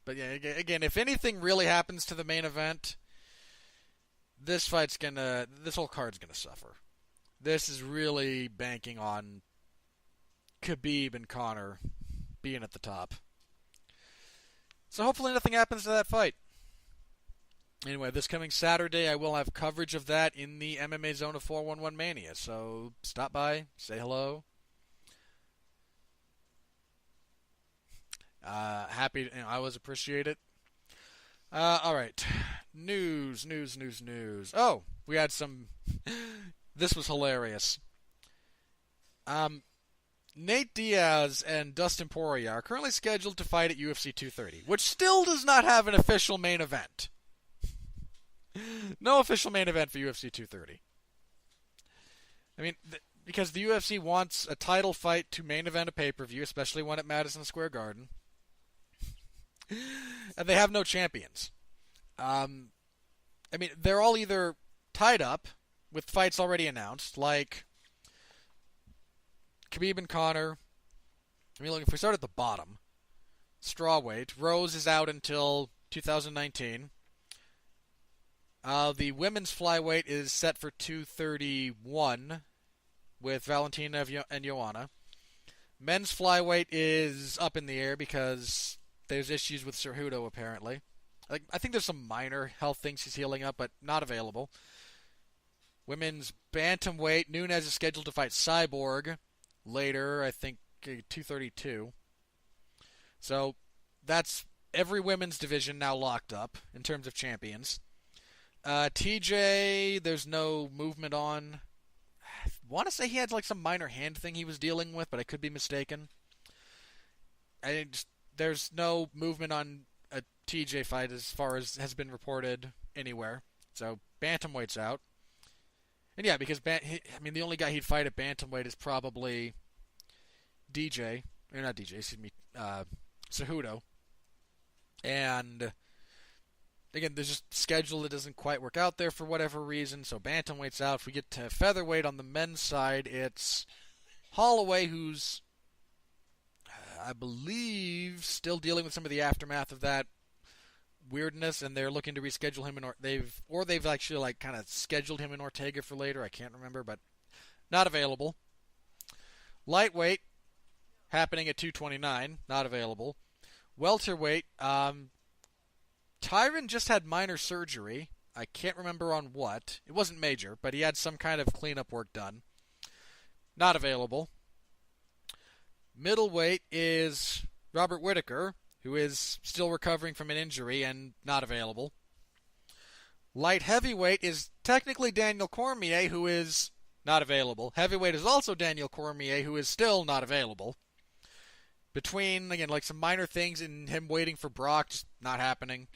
[SPEAKER 1] But yeah, again, if anything really happens to the main event, this whole card's gonna suffer. This is really banking on Khabib and Conor being at the top. So hopefully nothing happens to that fight. Anyway, this coming Saturday, I will have coverage of that in the MMA Zone of 411 Mania. So stop by, say hello. Happy, I always appreciate it. All right, news. Oh, we had some. This was hilarious. Nate Diaz and Dustin Poirier are currently scheduled to fight at UFC 230, which still does not have an official main event. No official main event for UFC 230. I mean, because the UFC wants a title fight to main event a pay-per-view, especially one at Madison Square Garden. And they have no champions. I mean, they're all either tied up with fights already announced, like Khabib and Conor. I mean, look, if we start at the bottom, strawweight, Rose is out until 2019. The women's flyweight is set for 231 with Valentina and Joanna. Men's flyweight is up in the air because there's issues with Cejudo, apparently. I think there's some minor health things he's healing up, but not available. Women's bantamweight, Nunes is scheduled to fight Cyborg later, I think 232. So that's every women's division now locked up in terms of champions. TJ, there's no movement on. I want to say he had like some minor hand thing he was dealing with, but I could be mistaken. There's no movement on a TJ fight as far as has been reported anywhere. So bantamweight's out. And yeah, because the only guy he'd fight at bantamweight is probably Cejudo. And again, there's just schedule that doesn't quite work out there for whatever reason, so bantamweight's out. If we get to featherweight on the men's side, it's Holloway, who's, I believe, still dealing with some of the aftermath of that weirdness, and they're looking to reschedule him, they've actually like kind of scheduled him in Ortega for later. I can't remember, but not available. Lightweight, happening at 229, not available. Welterweight, Tyron just had minor surgery. I can't remember on what. It wasn't major, but he had some kind of cleanup work done. Not available. Middleweight is Robert Whittaker, who is still recovering from an injury and not available. Light heavyweight is technically Daniel Cormier, who is not available. Heavyweight is also Daniel Cormier, who is still not available. Between, again, like some minor things and him waiting for Brock, just not happening.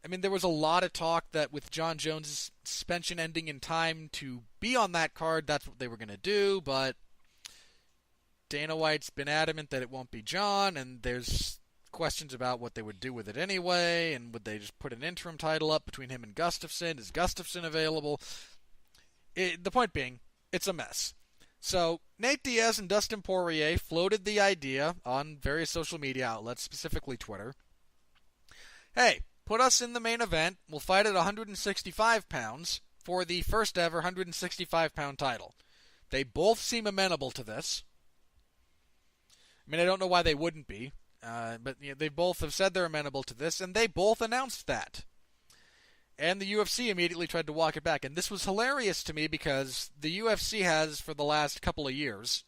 [SPEAKER 1] I mean, there was a lot of talk that with John Jones' suspension ending in time to be on that card, that's what they were going to do, but Dana White's been adamant that it won't be John, and there's questions about what they would do with it anyway, and would they just put an interim title up between him and Gustafsson? Is Gustafsson available? The point being, it's a mess. So, Nate Diaz and Dustin Poirier floated the idea on various social media outlets, specifically Twitter. Hey, put us in the main event. We'll fight at 165 pounds for the first ever 165-pound title. They both seem amenable to this. I mean, I don't know why they wouldn't be, but they both have said they're amenable to this, and they both announced that. And the UFC immediately tried to walk it back. And this was hilarious to me because the UFC has, for the last couple of years,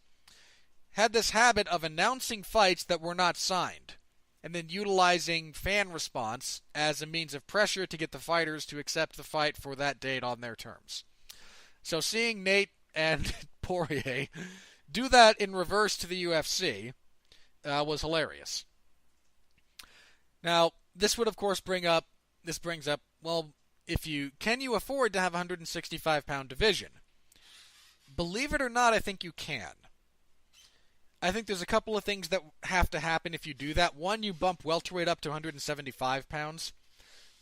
[SPEAKER 1] had this habit of announcing fights that were not signed, and then utilizing fan response as a means of pressure to get the fighters to accept the fight for that date on their terms. So seeing Nate and Poirier do that in reverse to the UFC was hilarious. Now, this would of course brings up, well, can you afford to have a 165-pound division? Believe it or not, I think you can. I think there's a couple of things that have to happen if you do that. One, you bump welterweight up to 175 pounds.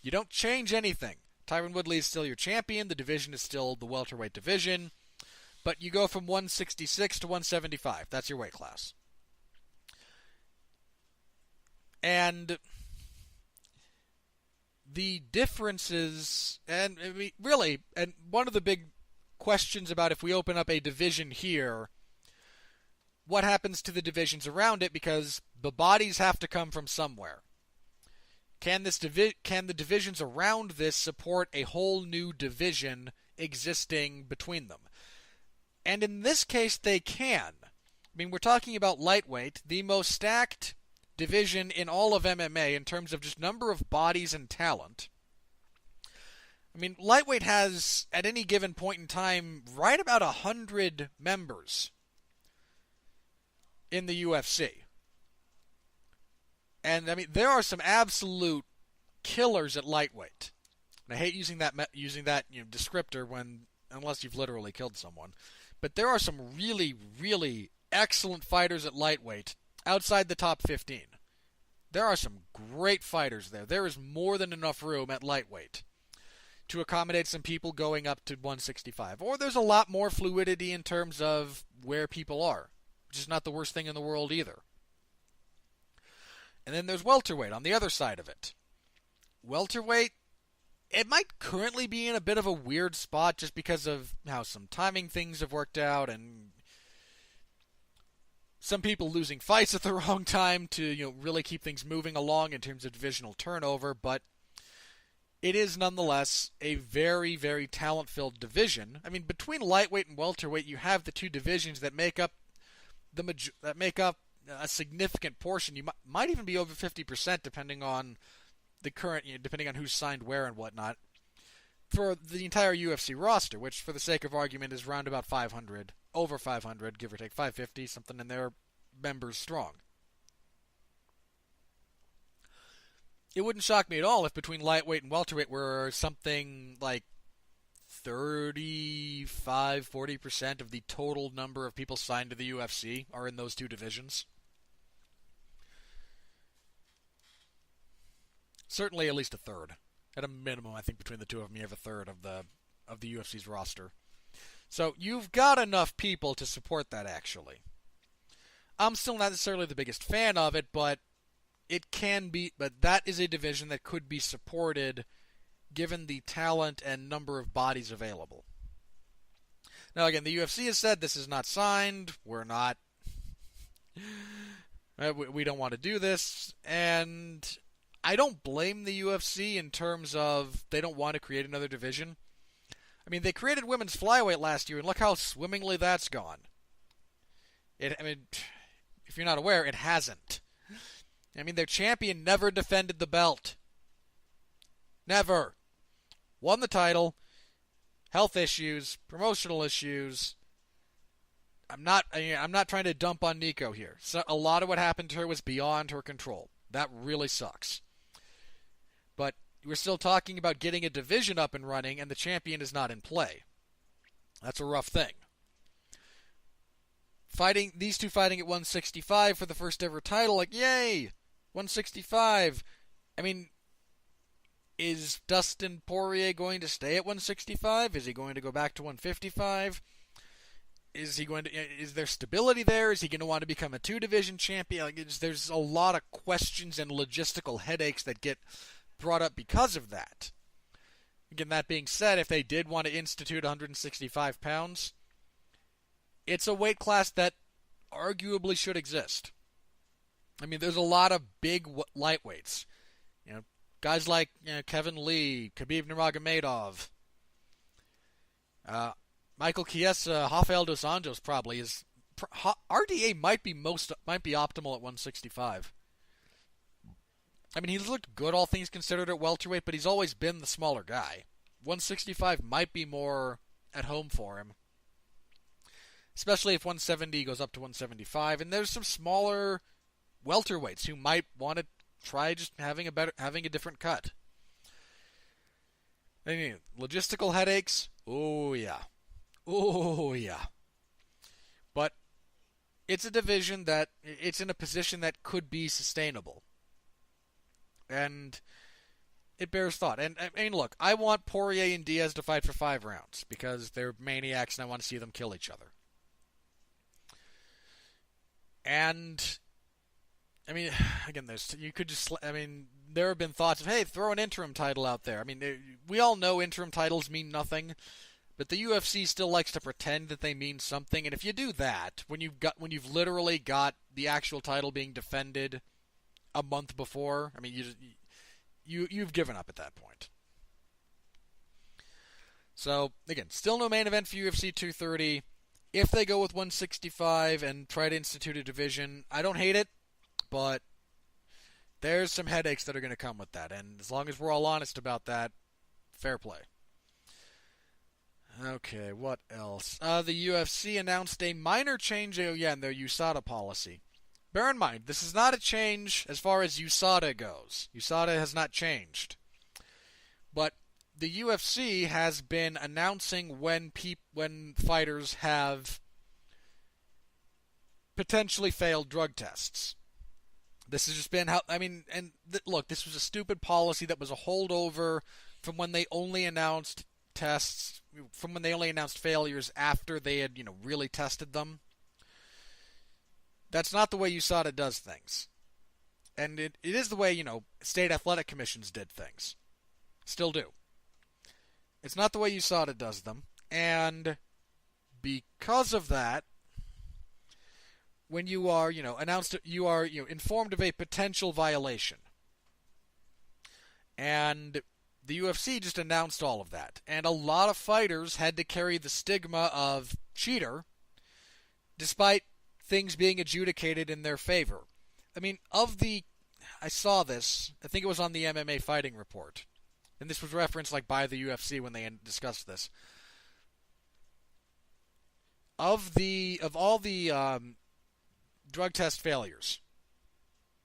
[SPEAKER 1] You don't change anything. Tyron Woodley is still your champion. The division is still the welterweight division. But you go from 166 to 175. That's your weight class. And the differences, and I mean, really, and one of the big questions about if we open up a division here, what happens to the divisions around it, because the bodies have to come from somewhere. Can the divisions around this support a whole new division existing between them? And in this case, they can. I mean, we're talking about lightweight, the most stacked division in all of MMA in terms of just number of bodies and talent. I mean, lightweight has, at any given point in time, right about 100 members in the UFC. And, I mean, there are some absolute killers at lightweight. And I hate using that descriptor unless you've literally killed someone. But there are some really, really excellent fighters at lightweight outside the top 15. There are some great fighters there. There is more than enough room at lightweight to accommodate some people going up to 165. Or there's a lot more fluidity in terms of where people are, which is not the worst thing in the world either. And then there's welterweight on the other side of it. Welterweight, it might currently be in a bit of a weird spot just because of how some timing things have worked out and some people losing fights at the wrong time to really keep things moving along in terms of divisional turnover, but it is nonetheless a very, very talent-filled division. I mean, between lightweight and welterweight, you have the two divisions that make up a significant portion. You might even be over 50%, depending on the current, depending on who's signed where and whatnot, for the entire UFC roster, which, for the sake of argument, is round about 500, over 500, give or take 550, something in there, members strong. It wouldn't shock me at all if between lightweight and welterweight were something like 35-40% of the total number of people signed to the UFC are in those two divisions. Certainly at least a third. At a minimum, I think between the two of them you have a third of the UFC's roster. So you've got enough people to support that, actually. I'm still not necessarily the biggest fan of it, but that is a division that could be supported given the talent and number of bodies available. Now, again, the UFC has said this is not signed. We're not. We don't want to do this. And I don't blame the UFC in terms of they don't want to create another division. I mean, they created women's flyweight last year, and look how swimmingly that's gone. If you're not aware, it hasn't. I mean, their champion never defended the belt. Never. Won the title. Health issues, promotional issues. I'm not trying to dump on Nico here. So a lot of what happened to her was beyond her control. That really sucks. But we're still talking about getting a division up and running, and the champion is not in play. That's a rough thing. These two fighting at 165 for the first ever title, like, yay! 165. I mean, is Dustin Poirier going to stay at 165? Is he going to go back to 155? Is there stability there? Is he going to want to become a two-division champion? There's a lot of questions and logistical headaches that get brought up because of that. Again, that being said, if they did want to institute 165 pounds, it's a weight class that arguably should exist. I mean, there's a lot of big lightweights. Guys like Kevin Lee, Khabib Nurmagomedov, Michael Chiesa, Rafael dos Anjos probably is. RDA might be optimal at 165. I mean, he's looked good, all things considered, at welterweight, but he's always been the smaller guy. 165 might be more at home for him, especially if 170 goes up to 175. And there's some smaller welterweights who might want to try just having a different cut. I mean, logistical headaches. Oh yeah. But it's a division that it's in a position that could be sustainable. And it bears thought. And I mean, look, I want Poirier and Diaz to fight for 5 rounds because they're maniacs and I want to see them kill each other. And I mean, again, there have been thoughts of, hey, throw an interim title out there. I mean, we all know interim titles mean nothing, but the UFC still likes to pretend that they mean something. And if you do that, when you've literally got the actual title being defended a month before, I mean, you've given up at that point. So again, still no main event for UFC 230. If they go with 165 and try to institute a division, I don't hate it. But there's some headaches that are going to come with that. And as long as we're all honest about that, fair play. Okay, what else? The UFC announced a minor change in their USADA policy. Bear in mind, this is not a change as far as USADA goes. USADA has not changed. But the UFC has been announcing when fighters have potentially failed drug tests. This has just been how, I mean, and look, this was a stupid policy that was a holdover from when they only announced tests, from when they only announced failures after they had, really tested them. That's not the way USADA does things. And it is the way, state athletic commissions did things. Still do. It's not the way USADA does them. And because of that, when you are, announced, you are, informed of a potential violation. And the UFC just announced all of that. And a lot of fighters had to carry the stigma of cheater, despite things being adjudicated in their favor. I mean, I saw this, I think it was on the MMA Fighting Report. And this was referenced by the UFC when they discussed this. Of all the drug test failures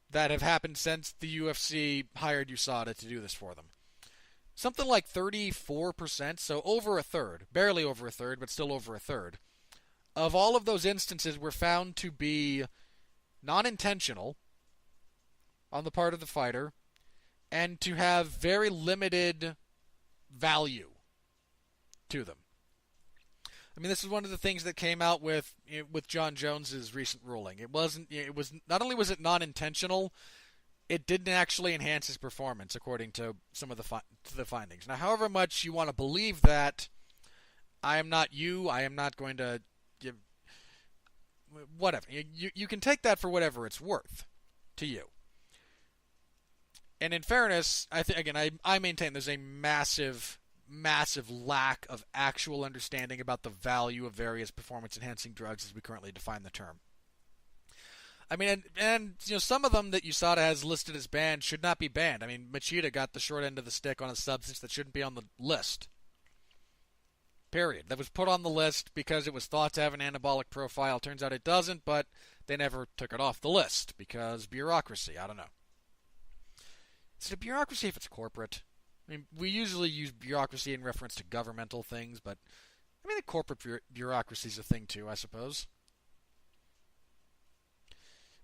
[SPEAKER 1] that have happened since the UFC hired USADA to do this for them, something like 34%, so over a third, barely over a third, but still over a third, of all of those instances were found to be non-intentional on the part of the fighter and to have very limited value to them. I mean, this is one of the things that came out with Jon Jones's recent ruling. It was not only was it non-intentional, it didn't actually enhance his performance, according to some of the findings. Now, however much you want to believe that, I am not you. I am not going to give whatever. You can take that for whatever it's worth to you. And in fairness, I maintain there's a massive lack of actual understanding about the value of various performance-enhancing drugs as we currently define the term. I mean, and some of them that USADA has listed as banned should not be banned. I mean, Machida got the short end of the stick on a substance that shouldn't be on the list. Period. That was put on the list because it was thought to have an anabolic profile. Turns out it doesn't, but they never took it off the list because bureaucracy. I don't know. Is it a bureaucracy if it's corporate? I mean, we usually use bureaucracy in reference to governmental things, but I mean, the corporate bureaucracy is a thing too, I suppose.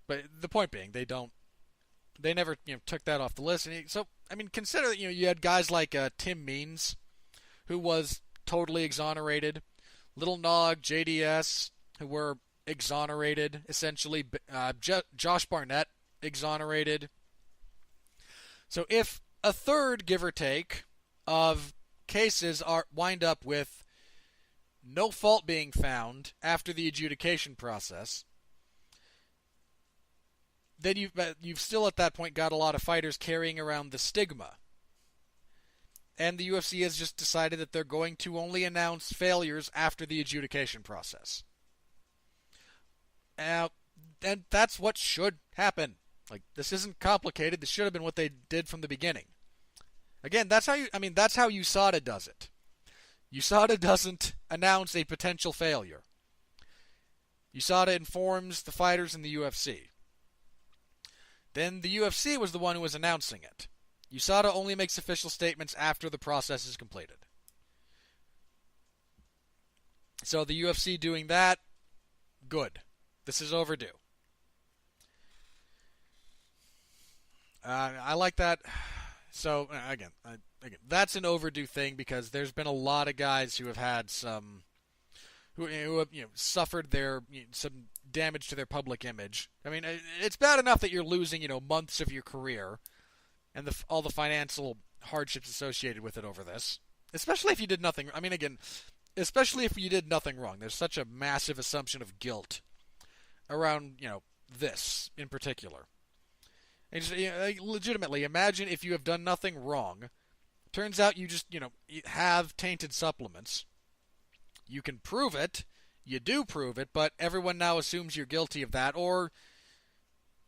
[SPEAKER 1] But the point being, they never took that off the list. And so, I mean, consider that you had guys like Tim Means, who was totally exonerated, Little Nog, JDS, who were exonerated essentially, Josh Barnett exonerated. So if a third, give or take, of cases wind up with no fault being found after the adjudication process, then you've still at that point got a lot of fighters carrying around the stigma. And the UFC has just decided that they're going to only announce failures after the adjudication process. And that's what should happen. This isn't complicated. This should have been what they did from the beginning. Again, that's how USADA does it. USADA doesn't announce a potential failure. USADA informs the fighters in the UFC. Then the UFC was the one who was announcing it. USADA only makes official statements after the process is completed. So the UFC doing that, good. This is overdue. I like that. So again, that's an overdue thing because there's been a lot of guys who have had who have suffered some damage to their public image. I mean, it's bad enough that you're losing months of your career and all the financial hardships associated with it over this, especially if you did nothing. I mean, again, especially if you did nothing wrong. There's such a massive assumption of guilt around this in particular. And just, legitimately, imagine if you have done nothing wrong. Turns out you just, have tainted supplements. You can prove it. You do prove it, but everyone now assumes you're guilty of that. Or,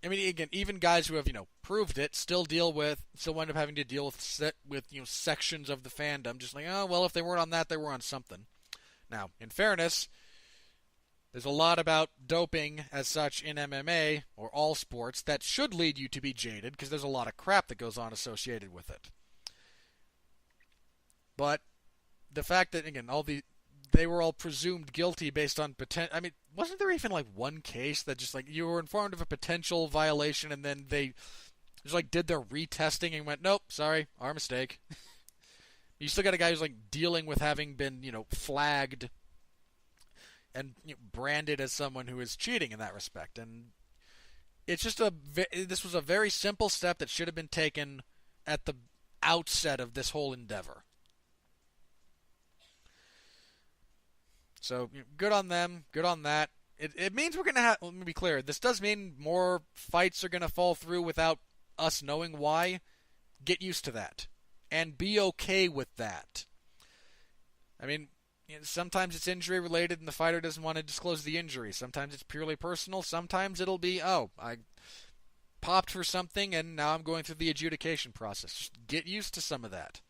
[SPEAKER 1] I mean, again, even guys who have, proved it still wind up having to deal with sections of the fandom. Just like, oh, well, if they weren't on that, they were on something. Now, in fairness, there's a lot about doping as such in MMA, or all sports, that should lead you to be jaded, because there's a lot of crap that goes on associated with it. But the fact that, again, all the they were all presumed guilty based on potential. I mean, wasn't there even like one case that just like you were informed of a potential violation and then they just like did their retesting and went, nope, sorry, our mistake. You still got a guy who's like dealing with having been, flagged and branded as someone who is cheating in that respect. And it's just this was a very simple step that should have been taken at the outset of this whole endeavor. So good on them, good on that. It means we're going to have, let me be clear, this does mean more fights are going to fall through without us knowing why. Get used to that. And be okay with that. I mean, sometimes it's injury related and the fighter doesn't want to disclose the injury. Sometimes it's purely personal. Sometimes it'll be, I popped for something and now I'm going through the adjudication process. Just get used to some of that.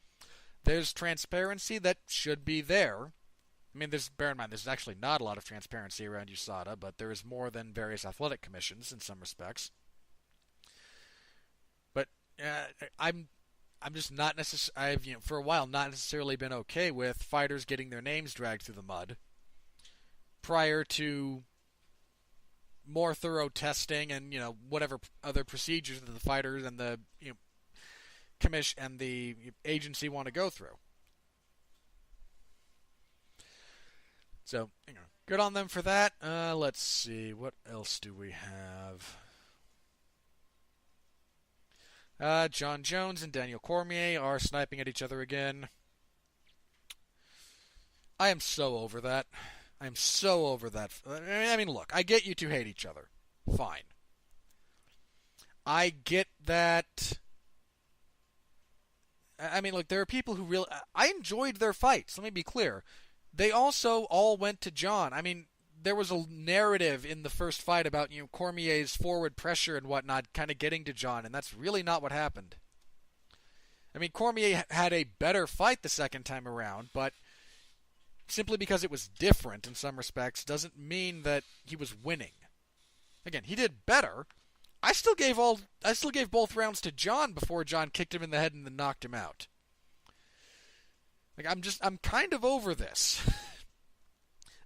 [SPEAKER 1] There's transparency that should be there. I mean, bear in mind, there's actually not a lot of transparency around USADA, but there is more than various athletic commissions in some respects. But I'm just not necessarily. I've for a while not necessarily been okay with fighters getting their names dragged through the mud prior to more thorough testing and whatever other procedures that the fighters and the commission and the agency want to go through. So, good on them for that. Let's see. What else do we have? John Jones and Daniel Cormier are sniping at each other again. I am so over that. I am so over that. I mean, look, I get you two hate each other. Fine. I get that. I mean, look, there are people who really... I enjoyed their fights, let me be clear. They also all went to John. I mean, there was a narrative in the first fight about Cormier's forward pressure and whatnot kind of getting to John, and that's really not what happened. I mean, Cormier had a better fight the second time around, but simply because it was different in some respects doesn't mean that he was winning. Again, he did better. I still gave both rounds to John before John kicked him in the head and then knocked him out. Like, I'm kind of over this.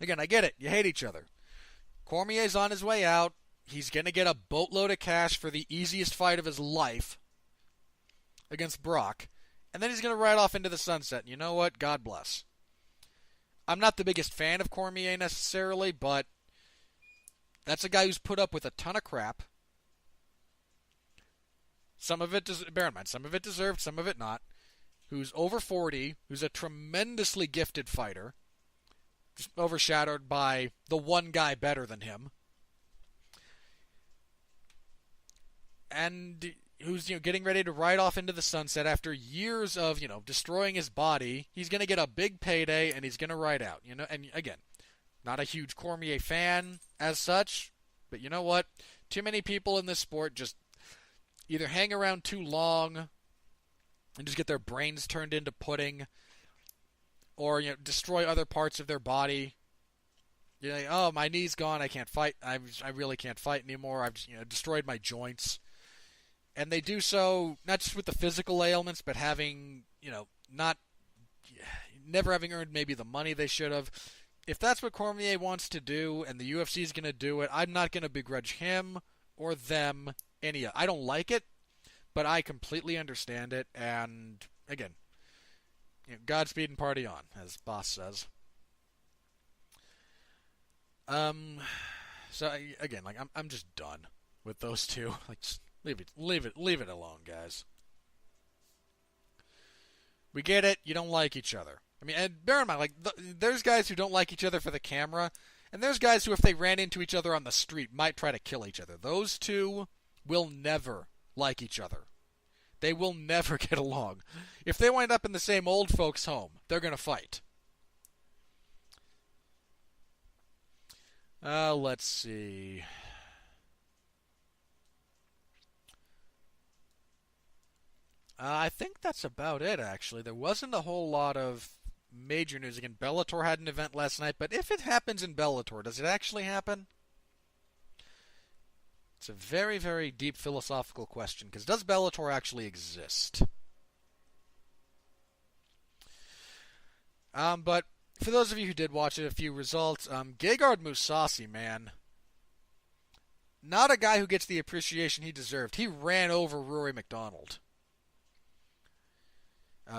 [SPEAKER 1] Again, I get it. You hate each other. Cormier's on his way out. He's going to get a boatload of cash for the easiest fight of his life against Brock. And then he's going to ride off into the sunset. And you know what? God bless. I'm not the biggest fan of Cormier necessarily, but that's a guy who's put up with a ton of crap. Some of it, bear in mind, some of it deserved, some of it not. Who's over 40, who's a tremendously gifted fighter, just overshadowed by the one guy better than him, and who's getting ready to ride off into the sunset after years of destroying his body. He's going to get a big payday and he's going to ride out. And again, not a huge Cormier fan as such, but you know what? Too many people in this sport just either hang around too long and just get their brains turned into pudding, or destroy other parts of their body. You're like, oh, my knee's gone, I can't fight. I really can't fight anymore. I've just, destroyed my joints. And they do so not just with the physical ailments, but having never having earned maybe the money they should have. If that's what Cormier wants to do, and the UFC is going to do it, I'm not going to begrudge him or them any. I don't like it, but I completely understand it, and again, Godspeed and party on, as Boss says. So again, like I'm just done with those two. Like, just leave it alone, guys. We get it. You don't like each other. I mean, and bear in mind, like there's guys who don't like each other for the camera, and there's guys who, if they ran into each other on the street, might try to kill each other. Those two will never like each other. They will never get along. If they wind up in the same old folks' home, they're going to fight. Let's see. I think that's about it, actually. There wasn't a whole lot of major news. Again, Bellator had an event last night, but if it happens in Bellator, does it actually happen? It's a very, very deep philosophical question, because does Bellator actually exist? But for those of you who did watch it, a few results. Gegard Mousasi, man. Not a guy who gets the appreciation he deserved. He ran over Rory McDonald.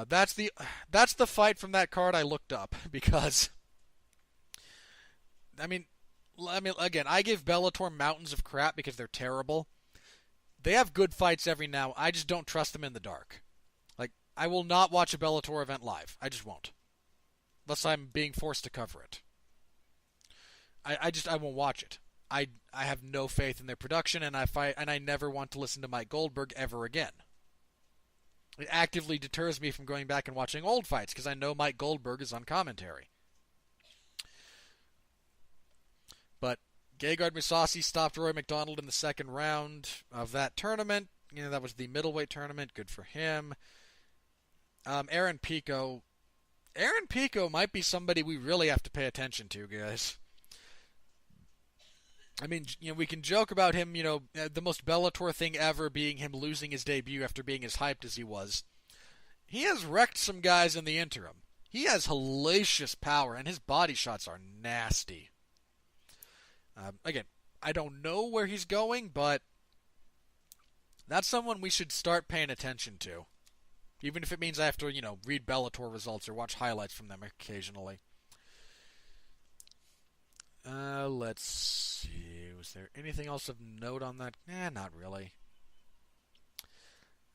[SPEAKER 1] That's the fight from that card I looked up because, I mean, again, I give Bellator mountains of crap because they're terrible. They have good fights every now. I just don't trust them in the dark. Like, I will not watch a Bellator event live. I just won't, unless I'm being forced to cover it. I won't watch it. I have no faith in their production, and I never want to listen to Mike Goldberg ever again. It actively deters me from going back and watching old fights because I know Mike Goldberg is on commentary. But Gegard Mousasi stopped Roy McDonald in the second round of that tournament. That was the middleweight tournament. Good for him. Aaron Pico. Aaron Pico might be somebody we really have to pay attention to, guys. I mean, we can joke about him, the most Bellator thing ever being him losing his debut after being as hyped as he was. He has wrecked some guys in the interim. He has hellacious power, and his body shots are nasty. Again, I don't know where he's going, but that's someone we should start paying attention to. Even if it means I have to, read Bellator results or watch highlights from them occasionally. Let's see. Was there anything else of note on that? Not really.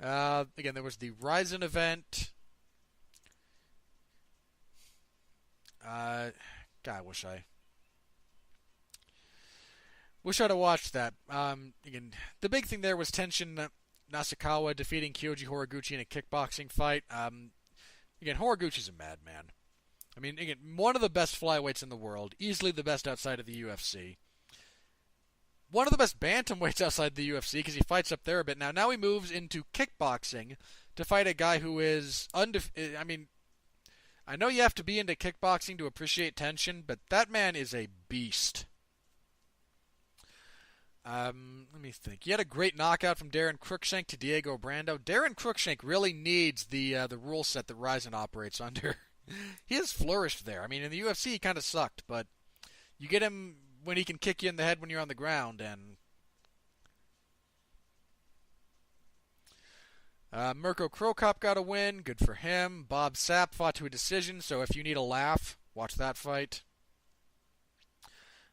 [SPEAKER 1] Again, there was the Ryzen event. God, I wish I'd have watched that. Again, the big thing there was Tenshin Nasukawa defeating Kyoji Horiguchi in a kickboxing fight. Again, Horiguchi's a madman. I mean, again, one of the best flyweights in the world, easily the best outside of the UFC. One of the best bantamweights outside the UFC because he fights up there a bit now. Now he moves into kickboxing to fight a guy who is undefeated. I mean, I know you have to be into kickboxing to appreciate Tenshin, but that man is a beast. Let me think. He had a great knockout from Darren Cruikshank to Diego Brando. Darren Cruikshank really needs the rule set that Ryzen operates under. He has flourished there. I mean, in the UFC, he kind of sucked, but you get him when he can kick you in the head when you're on the ground, and Mirko Cro Cop got a win. Good for him. Bob Sapp fought to a decision, so if you need a laugh, watch that fight.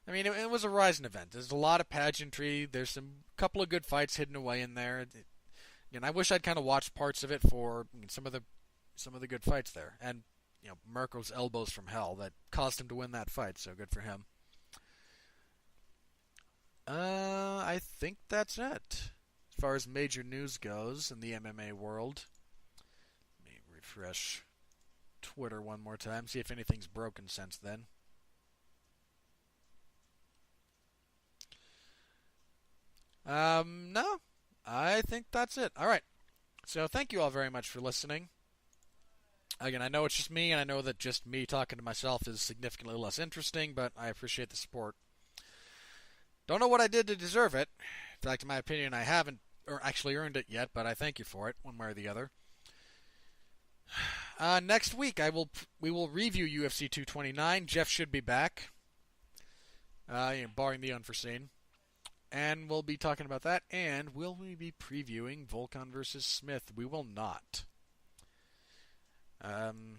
[SPEAKER 1] I mean, it was a Ryzen event. There's a lot of pageantry. There's a couple of good fights hidden away in there. And I wish I'd kind of watched parts of it for some of the good fights there. And Mirko's elbows from hell that caused him to win that fight. So good for him. I think that's it as far as major news goes in the MMA world. Let me refresh Twitter one more time, see if anything's broken since then. No, I think that's it. All right. So thank you all very much for listening. Again, I know it's just me, and I know that just me talking to myself is significantly less interesting, but I appreciate the support. Don't know what I did to deserve it. In fact, in my opinion, I haven't actually earned it yet, but I thank you for it, one way or the other. Next week, we will review UFC 229. Jeff should be back, barring the unforeseen. And we'll be talking about that. And will we be previewing Volkan versus Smith? We will not.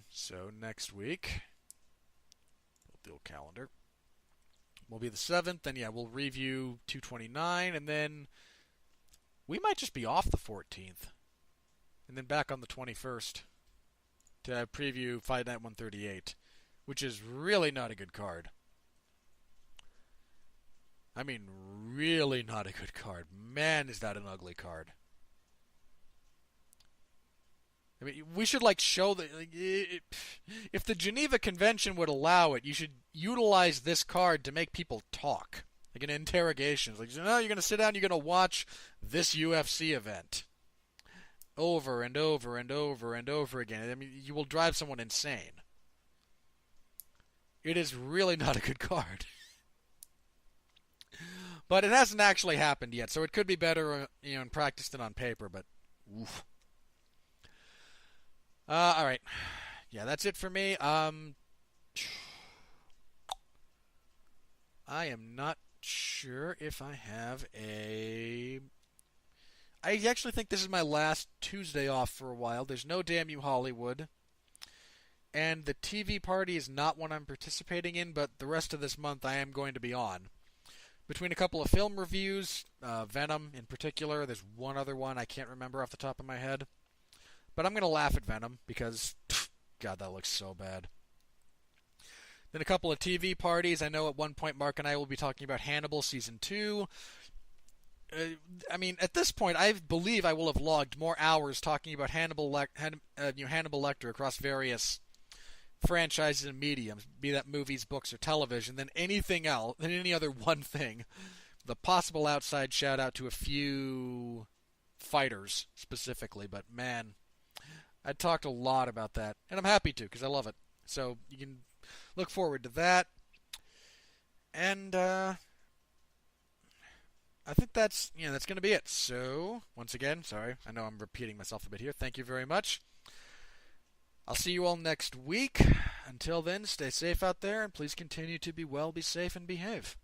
[SPEAKER 1] So next week, the old calendar, will be the 7th. And we'll review 229. And then we might just be off the 14th. And then back on the 21st to preview Fight Night 138, which is really not a good card. I mean, really not a good card. Man, is that an ugly card. I mean, we should show that if the Geneva Convention would allow it, you should utilize this card to make people talk, like in interrogations. You're going to sit down, you're going to watch this UFC event over and over and over and over again. I mean, you will drive someone insane. It is really not a good card. But it hasn't actually happened yet, so it could be better, in practice than on paper. But, oof. All right, that's it for me. I am not sure if I have a. I actually think this is my last Tuesday off for a while. There's no Damn You Hollywood. And the TV party is not one I'm participating in, but the rest of this month I am going to be on. Between a couple of film reviews, Venom in particular, there's one other one I can't remember off the top of my head. But I'm going to laugh at Venom because, God, that looks so bad. Then a couple of TV parties. I know at one point Mark and I will be talking about Hannibal Season 2. I mean, at this point, I believe I will have logged more hours talking about Hannibal Lecter across various franchises and mediums, be that movies, books, or television, than anything else, than any other one thing. The possible outside shout out to a few fighters specifically, but man, I talked a lot about that, and I'm happy to because I love it. So you can look forward to that, and I think that's going to be it. So once again, sorry, I know I'm repeating myself a bit here. Thank you very much. I'll see you all next week. Until then, stay safe out there, and please continue to be well, be safe, and behave.